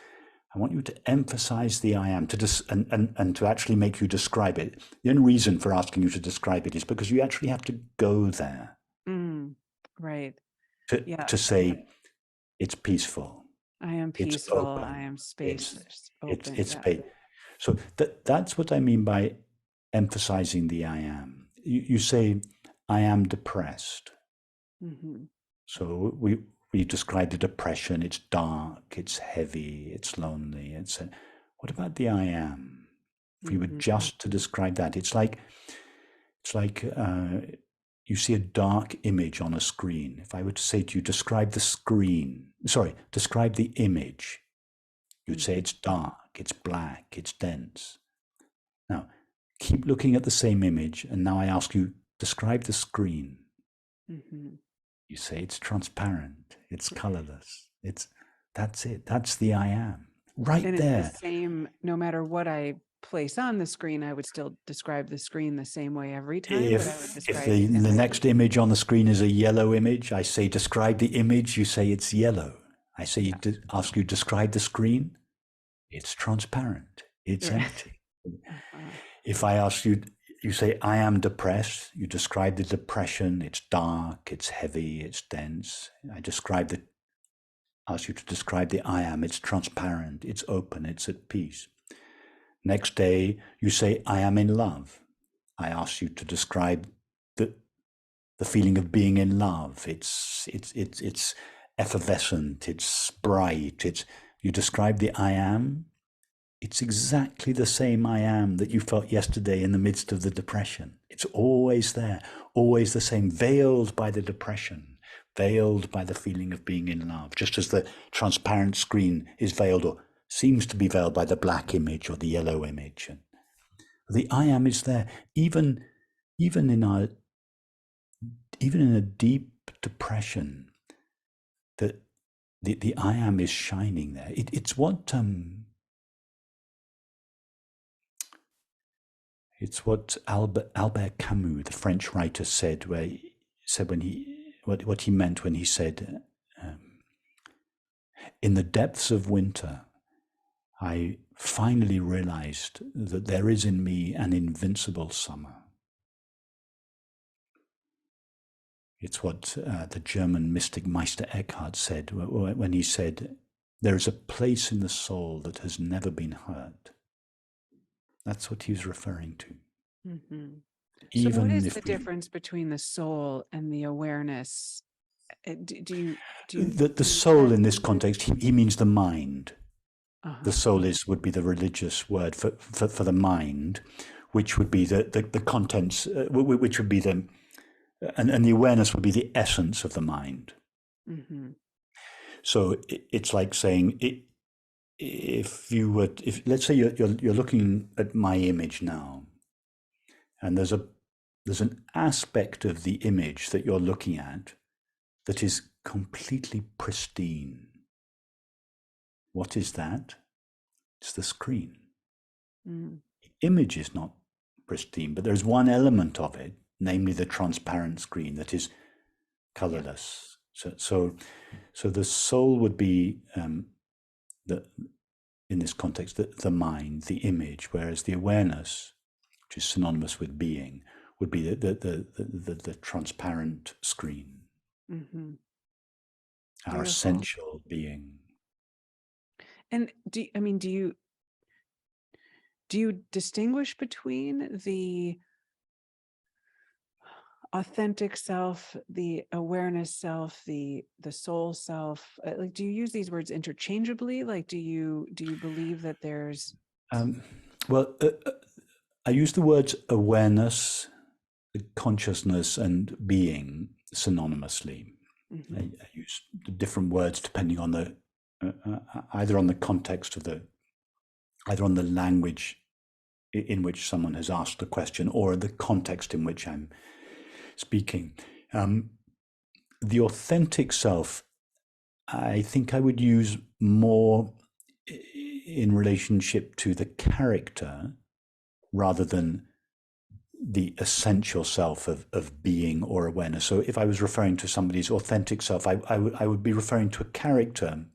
I want you to emphasize the I am and to actually make you describe it. The only reason for asking you to describe it is because you actually have to go there Right. to, Yeah. to say it's peaceful, I am it's peaceful. I open, am it's spaceless, it's open. it's Yeah. space. So that's what I mean by emphasizing the I am. You say I am depressed. Mm-hmm. So we describe the depression. It's dark, it's heavy, it's lonely. What about the I am? If we were Mm-hmm. just to describe that, it's like you see a dark image on a screen. If I were to say to you, describe the screen, describe the image, you'd say it's dark, it's black, it's dense. Now, keep looking at the same image, and now I ask you, describe the screen. Mm-hmm. You say it's transparent, it's colorless. That's it. That's the I am. Right And it's the there. same, no matter what I place on the screen, I would still describe the screen the same way every time, but I would If describe the the next image on the screen is a yellow image, I say describe the image, you say it's yellow. I say ask you describe the screen, it's transparent, it's right. empty. Uh-huh. If I ask you, you say I am depressed, you describe the depression, it's dark, it's heavy, it's dense. Ask you to describe the I am, it's transparent, it's open, it's at peace. Next day, you say I am in love. I ask you to describe the feeling of being in love. It's effervescent. It's bright. You describe the I am. It's exactly the same I am that you felt yesterday in the midst of the depression. It's always there, always the same, veiled by the depression, veiled by the feeling of being in love, just as the transparent screen is veiled or seems to be veiled by the black image or the yellow image. And the I am is there, even in a deep depression, the I am is shining there. It's what Albert Camus, the French writer, said, what he meant when he said, in the depths of winter, I finally realized that there is in me an invincible summer. It's what the German mystic Meister Eckhart said when he said, there is a place in the soul that has never been hurt. That's what he was referring to. Mm-hmm. So what Even is if the difference between the soul and the awareness? Do you the use soul that? in this context, he means the mind. The Uh-huh. soul would be the religious word for the mind, which would be the contents, which would be and the awareness would be the essence of the mind. Mm-hmm. So it's like saying, if let's say you're looking at my image now, and there's an aspect of the image that you're looking at that is completely pristine. What is that? It's the screen. Mm. The image is not pristine, but there's one element of it, namely the transparent screen, that is colorless. So the soul would be in this context, the mind, the image, whereas the awareness, which is synonymous with being, would be the transparent screen. Mm-hmm. Our essential being. And do you distinguish between the authentic self, the awareness self, the soul self? Like, do you use these words interchangeably? Like, do you believe that there's I use the words awareness, consciousness, and being synonymously. Mm-hmm. I use different words depending on the either on the context of either on the language in which someone has asked the question or the context in which I'm speaking. The authentic self, I think I would use more in relationship to the character rather than the essential self of being or awareness. So if I was referring to somebody's authentic self, I would be referring to a character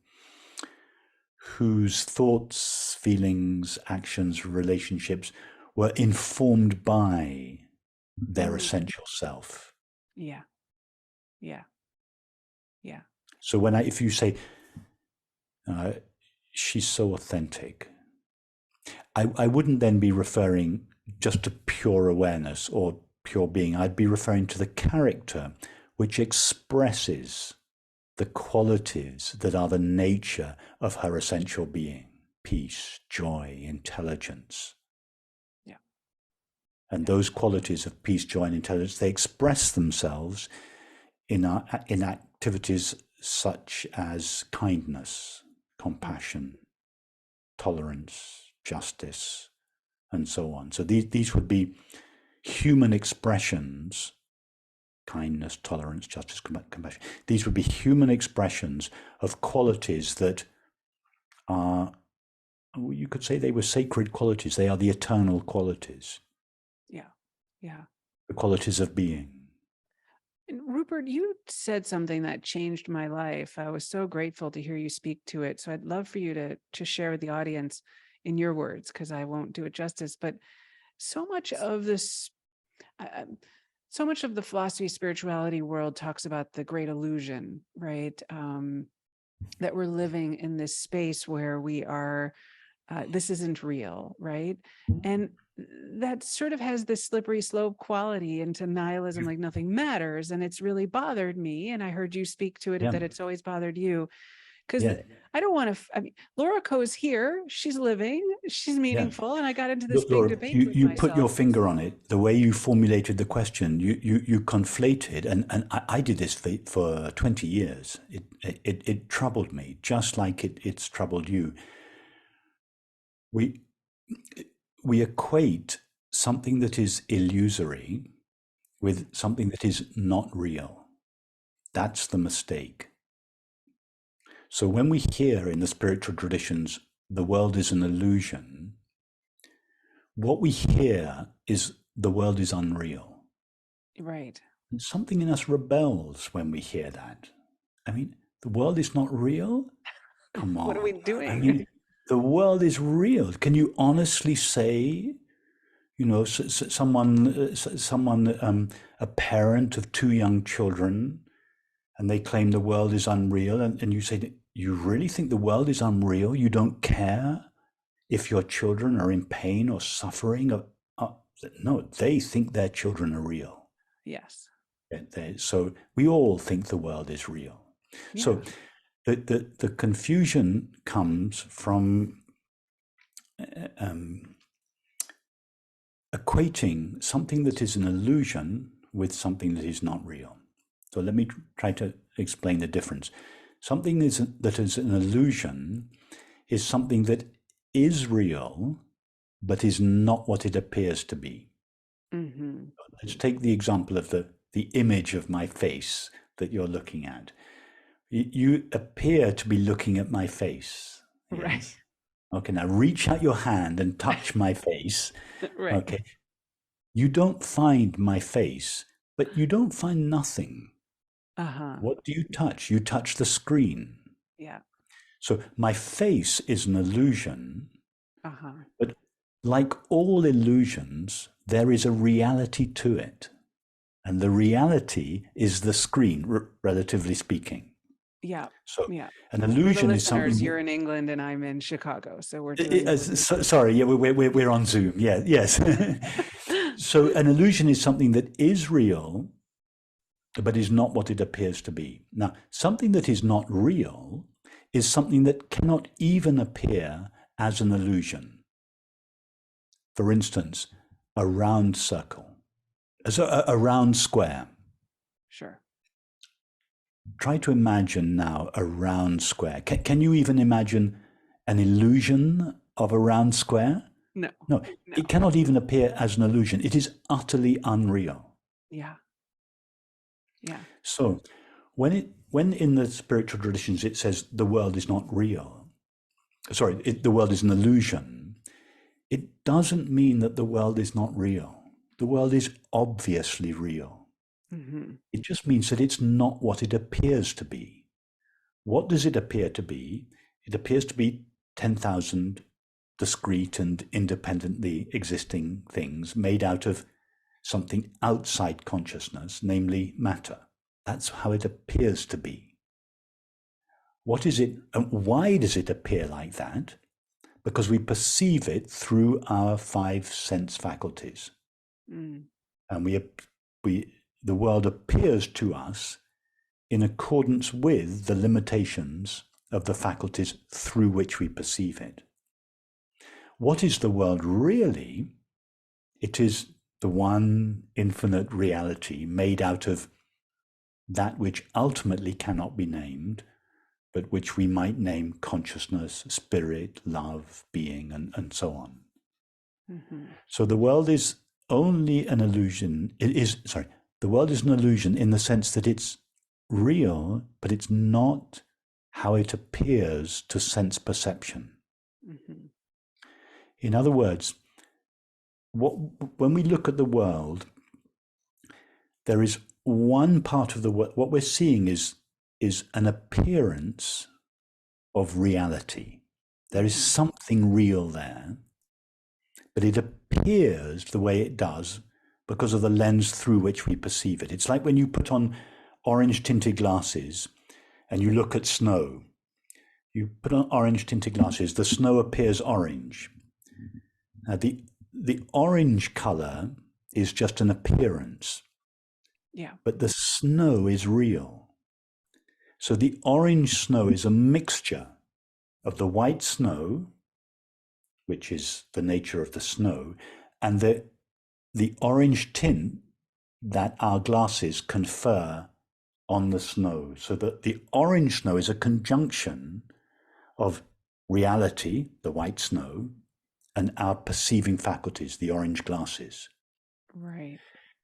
whose thoughts, feelings, actions, relationships were informed by their essential self. Yeah. So if you say, she's so authentic, I wouldn't then be referring just to pure awareness or pure being. I'd be referring to the character which expresses the qualities that are the nature of her essential being: peace, joy, intelligence. Yeah. And those qualities of peace, joy, and intelligence, they express themselves in activities such as kindness, compassion, tolerance, justice, and so on. So these would be human expressions: kindness, tolerance, justice, compassion. These would be human expressions of qualities that are, you could say they were sacred qualities. They are the eternal qualities. Yeah. The qualities of being. And Rupert, you said something that changed my life. I was so grateful to hear you speak to it. So I'd love for you to share with the audience in your words, because I won't do it justice. But so much of this, so much of the philosophy spirituality world talks about the great illusion, right? That we're living in this space where we are, this isn't real, right? And that sort of has this slippery slope quality into nihilism, like nothing matters. And it's really bothered me. And I heard you speak to it, that it's always bothered you. Because I don't want to, Laura Coe is here. She's living, she's meaningful. And I got into this Laura, big debate with you myself. put your finger on it. The way you formulated the question, you conflated, and I did this for 20 years. It troubled me, just like it's troubled you. We equate something that is illusory with something that is not real. That's the mistake. So when we hear in the spiritual traditions, the world is an illusion, what we hear is the world is unreal. Right. And something in us rebels when we hear that. I mean, the world is not real? Come on. What are we doing? I mean, the world is real. Can you honestly say, someone, a parent of two young children, and they claim the world is unreal, and you say, you really think the world is unreal? You don't care if your children are in pain or suffering? No, they think their children are real. Yes. So we all think the world is real. Yeah. So the confusion comes from equating something that is an illusion with something that is not real. So let me try to explain the difference. Something that is an illusion is something that is real, but is not what it appears to be. Mm-hmm. Let's take the example of the image of my face that you're looking at. You appear to be looking at my face. Right. Yes. Okay, now reach out your hand and touch my face. Right. Okay. You don't find my face, but you don't find nothing. Uh-huh. What do you touch? You touch the screen. Yeah. So my face is an illusion, Uh-huh. but like all illusions, there is a reality to it. And the reality is the screen, relatively speaking. Yeah. So Yeah. an For the illusion is something. listeners, you're in England and I'm in Chicago, so we're doing. Sorry, yeah, we're on Zoom. Yeah, yes. So an illusion is something that is real, but is not what it appears to be. Now, something that is not real is something that cannot even appear as an illusion. For instance, a round circle, a round square. Sure. Try to imagine now a round square. Can you even imagine an illusion of a round square? No. No, it cannot even appear as an illusion. It is utterly unreal. Yeah. Yeah. So when in the spiritual traditions it says the world is not real, the world is an illusion, it doesn't mean that the world is not real. The world is obviously real. Mm-hmm. It just means that it's not what it appears to be. What does it appear to be? It appears to be 10,000 discrete and independently existing things made out of something outside consciousness, namely matter. That's how it appears to be. What is it, and why does it appear like that? Because we perceive it through our 5 sense faculties. Mm. And the world appears to us in accordance with the limitations of the faculties through which we perceive it. What is the world really? It is the one infinite reality made out of that which ultimately cannot be named, but which we might name consciousness, spirit, love, being, and so on. Mm-hmm. So the world is only an illusion. The world is an illusion in the sense that it's real, but it's not how it appears to sense perception. Mm-hmm. In other words, when we look at the world, there is one part of the world. What we're seeing is an appearance of reality. There is something real there, but it appears the way it does because of the lens through which we perceive it. It's like when you put on orange tinted glasses and you look at snow. You put on orange tinted glasses, the snow appears orange. Now the orange color is just an appearance. Yeah. But the snow is real. So the orange snow is a mixture of the white snow, which is the nature of the snow, and the orange tint that our glasses confer on the snow. So that the orange snow is a conjunction of reality, the white snow, and our perceiving faculties, the orange glasses. Right.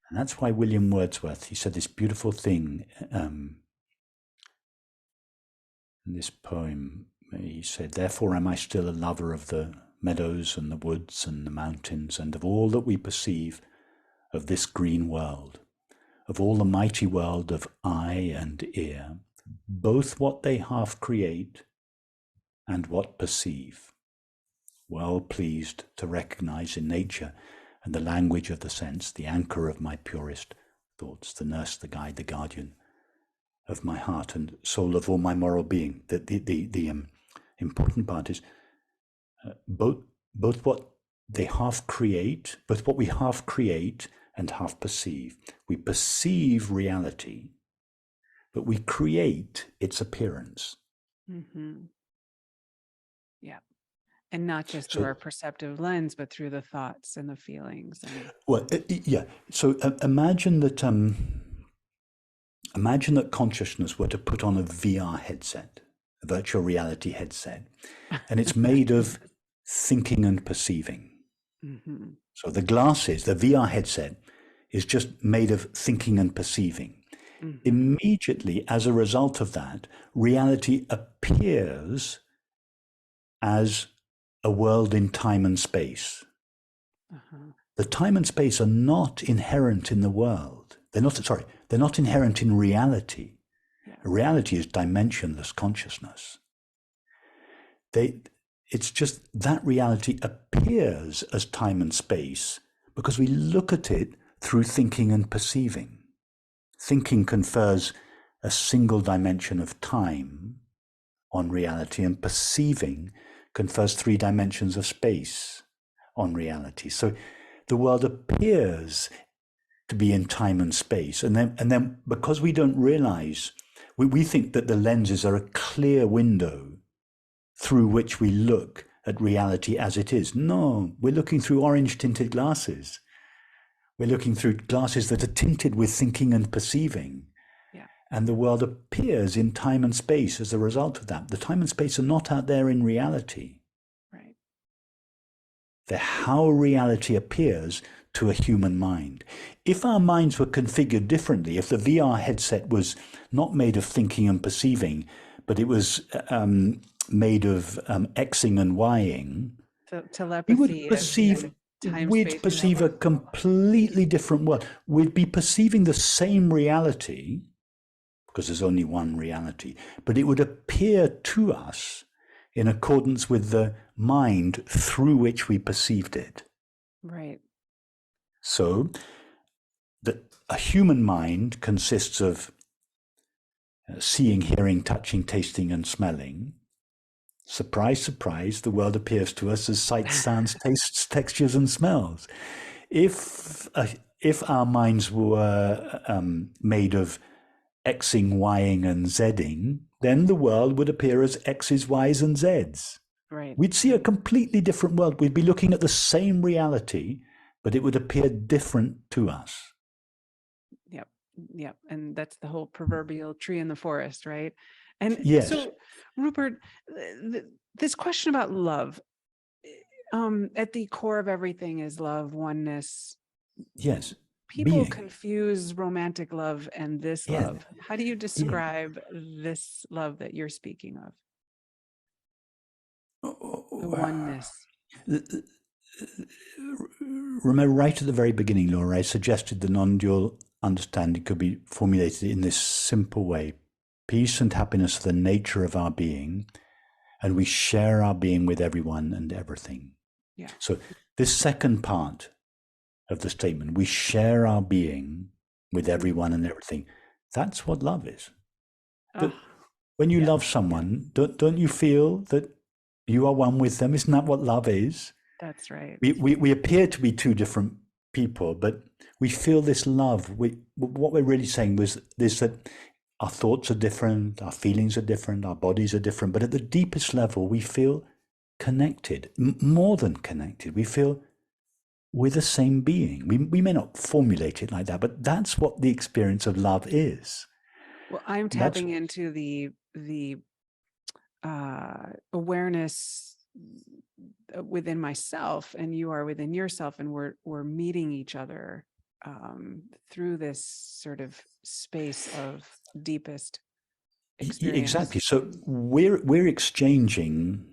And that's why William Wordsworth, he said this beautiful thing in this poem. He said, "Therefore am I still a lover of the meadows and the woods and the mountains and of all that we perceive of this green world, of all the mighty world of eye and ear, both what they half create and what perceive, well pleased to recognize in nature and the language of the sense, the anchor of my purest thoughts, the nurse, the guide, the guardian of my heart and soul of all my moral being." The important part is both what they half create, both what we half create and half perceive. We perceive reality, but we create its appearance. Mm-hmm. Yeah. And not just through our perceptive lens, but through the thoughts and the feelings. Well, yeah. So imagine that consciousness were to put on a VR headset, a virtual reality headset, and it's made of thinking and perceiving. Mm-hmm. So the glasses, the VR headset, is just made of thinking and perceiving. Mm-hmm. Immediately, as a result of that, reality appears as a world in time and space. Uh-huh. The time and space are not inherent in the world. They're not inherent in reality. Yeah. Reality is dimensionless consciousness. It's just that reality appears as time and space because we look at it through thinking and perceiving. Thinking confers a single dimension of time on reality, and perceiving confers 3 dimensions of space on reality. So the world appears to be in time and space. And then because we don't realize, we think that the lenses are a clear window through which we look at reality as it is. No, we're looking through orange-tinted glasses. We're looking through glasses that are tinted with thinking and perceiving. Yeah. And the world appears in time and space as a result of that. The time and space are not out there in reality. Right. They're how reality appears to a human mind. If our minds were configured differently, if the VR headset was not made of thinking and perceiving, but it was made of Xing and Ying, So we telepathy would perceive, time we'd space perceive a network. completely different world. We'd be perceiving the same reality, because there's only one reality, but it would appear to us in accordance with the mind through which we perceived it. Right. So a human mind consists of seeing, hearing, touching, tasting, and smelling. Surprise, surprise, the world appears to us as sights, sounds, tastes, textures, and smells. If our minds were made of Xing, Ying, and Zing, then the world would appear as X's, Y's, and Z's. Right. We'd see a completely different world. We'd be looking at the same reality, but it would appear different to us. Yep. And that's the whole proverbial tree in the forest, right? And Yes. so, Rupert, this question about love, at the core of everything is love, oneness. Yes. People Being. confuse romantic love and this Yeah. love. How do you describe this love that you're speaking of? The oneness. Remember, right at the very beginning, Laura, I suggested the non-dual understanding could be formulated in this simple way. Peace and happiness are the nature of our being, and we share our being with everyone and everything. Yeah. So this second part of the statement, we share our being with everyone and everything, that's what love is. When you love someone, don't you feel that you are one with them? Isn't that what love is? That's right. We appear to be 2 different people, but we feel this love. What we're really saying is that our thoughts are different, our feelings are different, our bodies are different, but at the deepest level, we feel connected, more than connected. We feel we're the same being. We may not formulate it like that, but that's what the experience of love is. Well, I'm tapping into the awareness within myself, and you are within yourself, and we're meeting each other through this sort of space of deepest experience. Exactly. So we're exchanging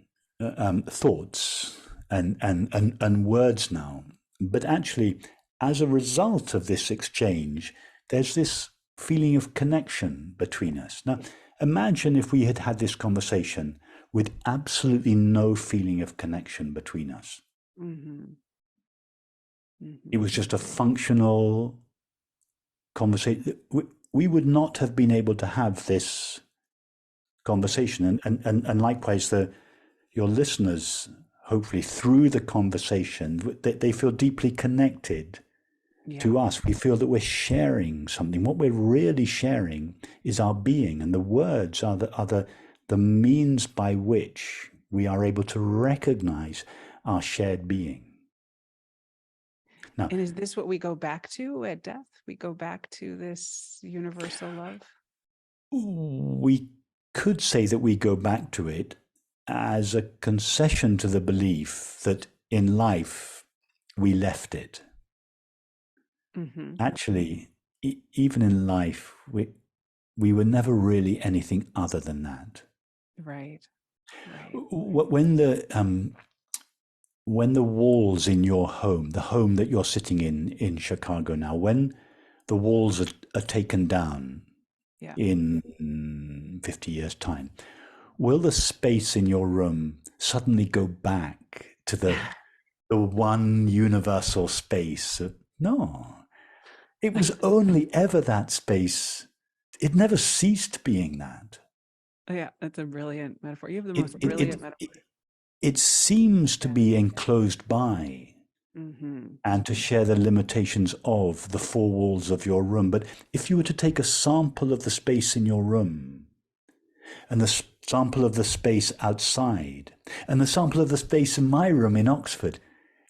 thoughts and words now, but actually, as a result of this exchange, there's this feeling of connection between us. Now, imagine if we had had this conversation with absolutely no feeling of connection between us. Mm-hmm. Mm-hmm. It was just a functional conversation. We would not have been able to have this conversation. And likewise, your listeners, hopefully through the conversation, they feel deeply connected to us. We feel that we're sharing something. What we're really sharing is our being, and the words are the means by which we are able to recognize our shared being. Now, and is this what we go back to at death? We go back to this universal love? We could say that we go back to it as a concession to the belief that in life we left it. Mm-hmm. Actually, even in life, we were never really anything other than that. Right. Right. When the walls in your home, the home that you're sitting in Chicago now, when the walls are taken down Yeah. in 50 years' time, will the space in your room suddenly go back to the one universal space? No, it was only ever that space. It never ceased being that. Yeah, that's a brilliant metaphor. You have the It most it brilliant it metaphor. it, it seems to Yeah. be enclosed by Mm-hmm. and to share the limitations of the four walls of your room. But if you were to take a sample of the space in your room and the sample of the space outside and the sample of the space in my room in Oxford,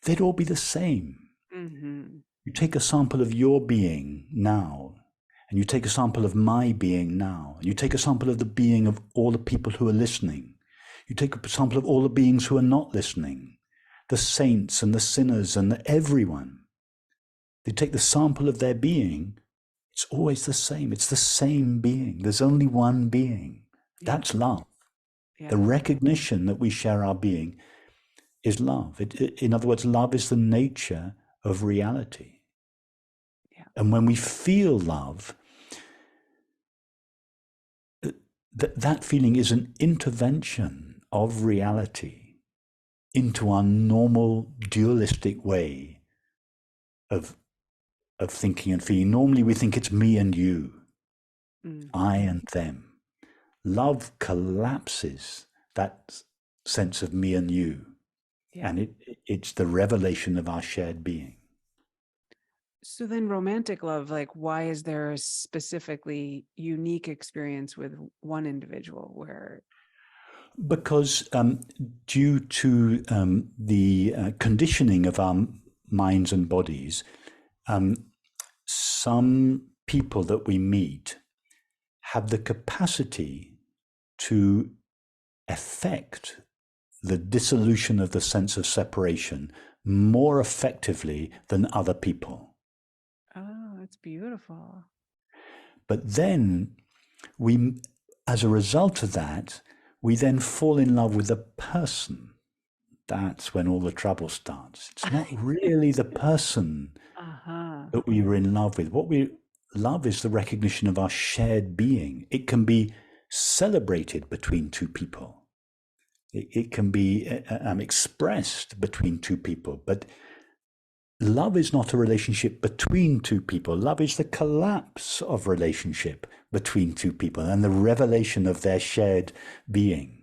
they'd all be the same. Mm-hmm. You take a sample of your being now, and you take a sample of my being now, and you take a sample of the being of all the people who are listening. You take a sample of all the beings who are not listening, the saints and the sinners and everyone. They take the sample of their being, it's always the same. It's the same being. There's only one being. Yeah. That's love. Yeah. The recognition that we share our being is love. In other words, love is the nature of reality. Yeah. And when we feel love, that feeling is an intervention of reality into our normal dualistic way of thinking and feeling. Normally we think it's me and you, I and them. Love collapses that sense of me and you, and it's the revelation of our shared being. So then romantic love, like, why is there a specifically unique experience with one individual where? Because due to the conditioning of our minds and bodies, some people that we meet have the capacity to affect the dissolution of the sense of separation more effectively than other people. Oh, that's beautiful. But then we, as a result of that, we then fall in love with the person. That's when all the trouble starts. It's not really the person that we were in love with. What we love is the recognition of our shared being. It can be celebrated between two people. It can be expressed between two people. But love is not a relationship between two people. Love is the collapse of relationship between two people and the revelation of their shared being.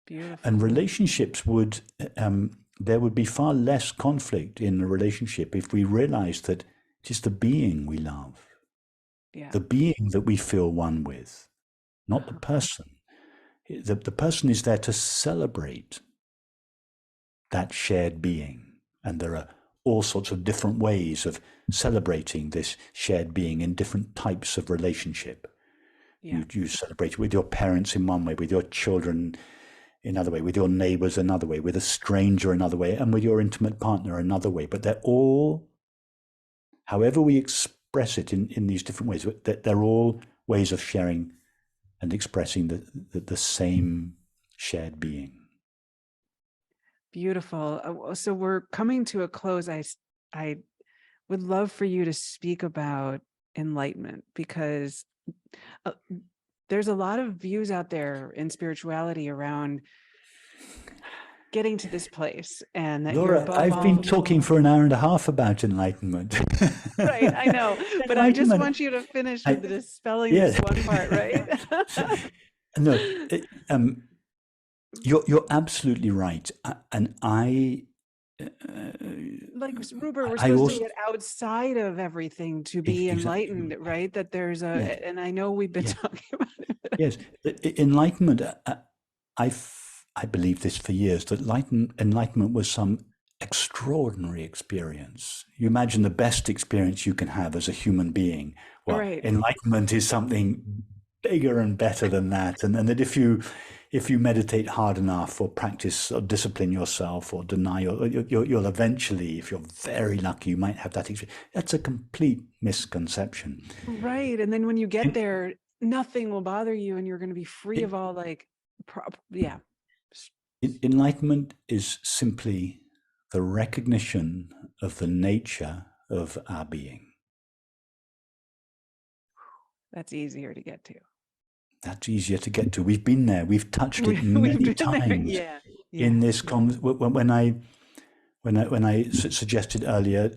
Beautiful. And relationships would, there would be far less conflict in a relationship if we realized that it is the being we love, the being that we feel one with, not the person. The person is there to celebrate that shared being. And there are all sorts of different ways of celebrating this shared being in different types of relationship. You celebrate it with your parents in one way, with your children another way, with your neighbors another way, with a stranger another way, and with your intimate partner another way. But they're all, however we express it in these different ways, they're all ways of sharing and expressing the same shared being. Beautiful. So we're coming to a close. I would love for you to speak about enlightenment, because there's a lot of views out there in spirituality around getting to this place, and that Laura, you're above I've all. been talking for an hour and a half about enlightenment. Right, I know, but I just want you to finish with dispelling this one part, right? No, you're absolutely right, and like Rupert, we're supposed to get outside of everything to be enlightened, right? That there's and I know we've been talking about it. Yes, enlightenment. I believe this for years, that enlightenment was some extraordinary experience. You imagine the best experience you can have as a human being. Well, enlightenment is something bigger and better than that, and that if you meditate hard enough or practice or discipline yourself or deny, you'll eventually, if you're very lucky, you might have that experience. That's a complete misconception. Right, and then when you get there, nothing will bother you, and you're going to be free of all Yeah. Enlightenment is simply the recognition of the nature of our being. That's easier to get to. That's easier to get to. We've been there. We've touched it many times in this when I suggested earlier,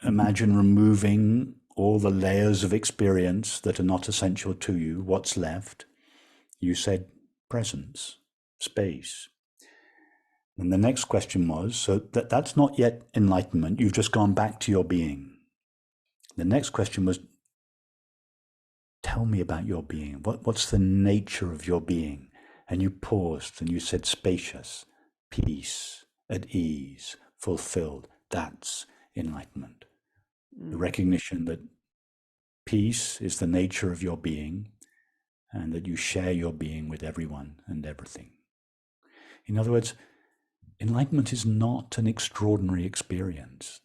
imagine removing all the layers of experience that are not essential to you. What's left? You said presence, space. And the next question was, so that's not yet enlightenment. You've just gone back to your being. The next question was, tell me about your being. What's the nature of your being? And you paused and you said spacious, peace, at ease, fulfilled. That's enlightenment. The recognition that peace is the nature of your being and that you share your being with everyone and everything. In other words, enlightenment is not an extraordinary experience.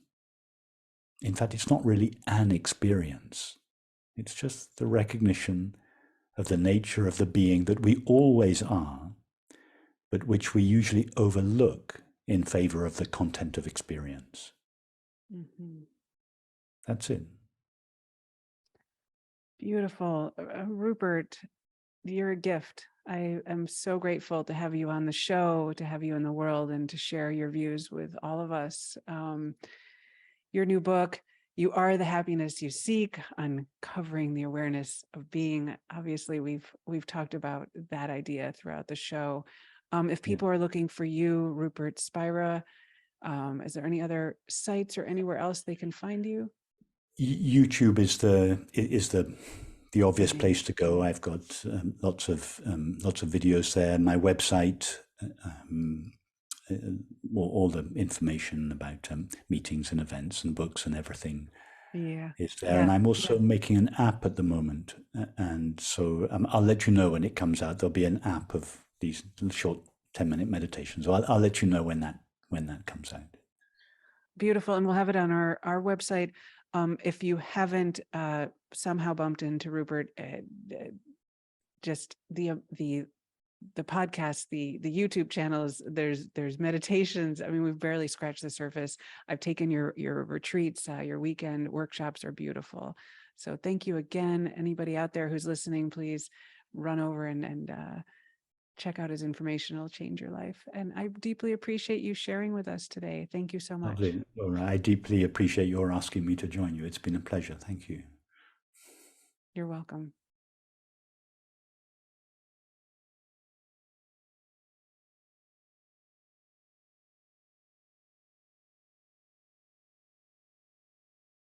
In fact, it's not really an experience. It's just the recognition of the nature of the being that we always are, but which we usually overlook in favor of the content of experience. Mm-hmm. That's it. Beautiful. Rupert, you're a gift. I am so grateful to have you on the show, to have you in the world, and to share your views with all of us. Your new book, You Are the Happiness You Seek, Uncovering the Awareness of Being. Obviously, we've talked about that idea throughout the show. If people are looking for you, Rupert Spira, is there any other sites or anywhere else they can find you? YouTube is the obvious place to go. I've got lots of videos there. My website, all the information about meetings and events and books and everything is there. And I'm also making an app at the moment, and so I'll let you know when it comes out. There'll be an app of these short 10-minute meditations. So I'll let you know when that comes out. Beautiful, and we'll have it on our website. If you haven't somehow bumped into Rupert, just the podcast, the YouTube channels, there's meditations. I mean, we've barely scratched the surface. I've taken your retreats, your weekend workshops are beautiful. So thank you again. Anybody out there who's listening, please run over and check out his information. It'll change your life. And I deeply appreciate you sharing with us today. Thank you so much. Lovely. All right. I deeply appreciate your asking me to join you. It's been a pleasure. Thank you. You're welcome.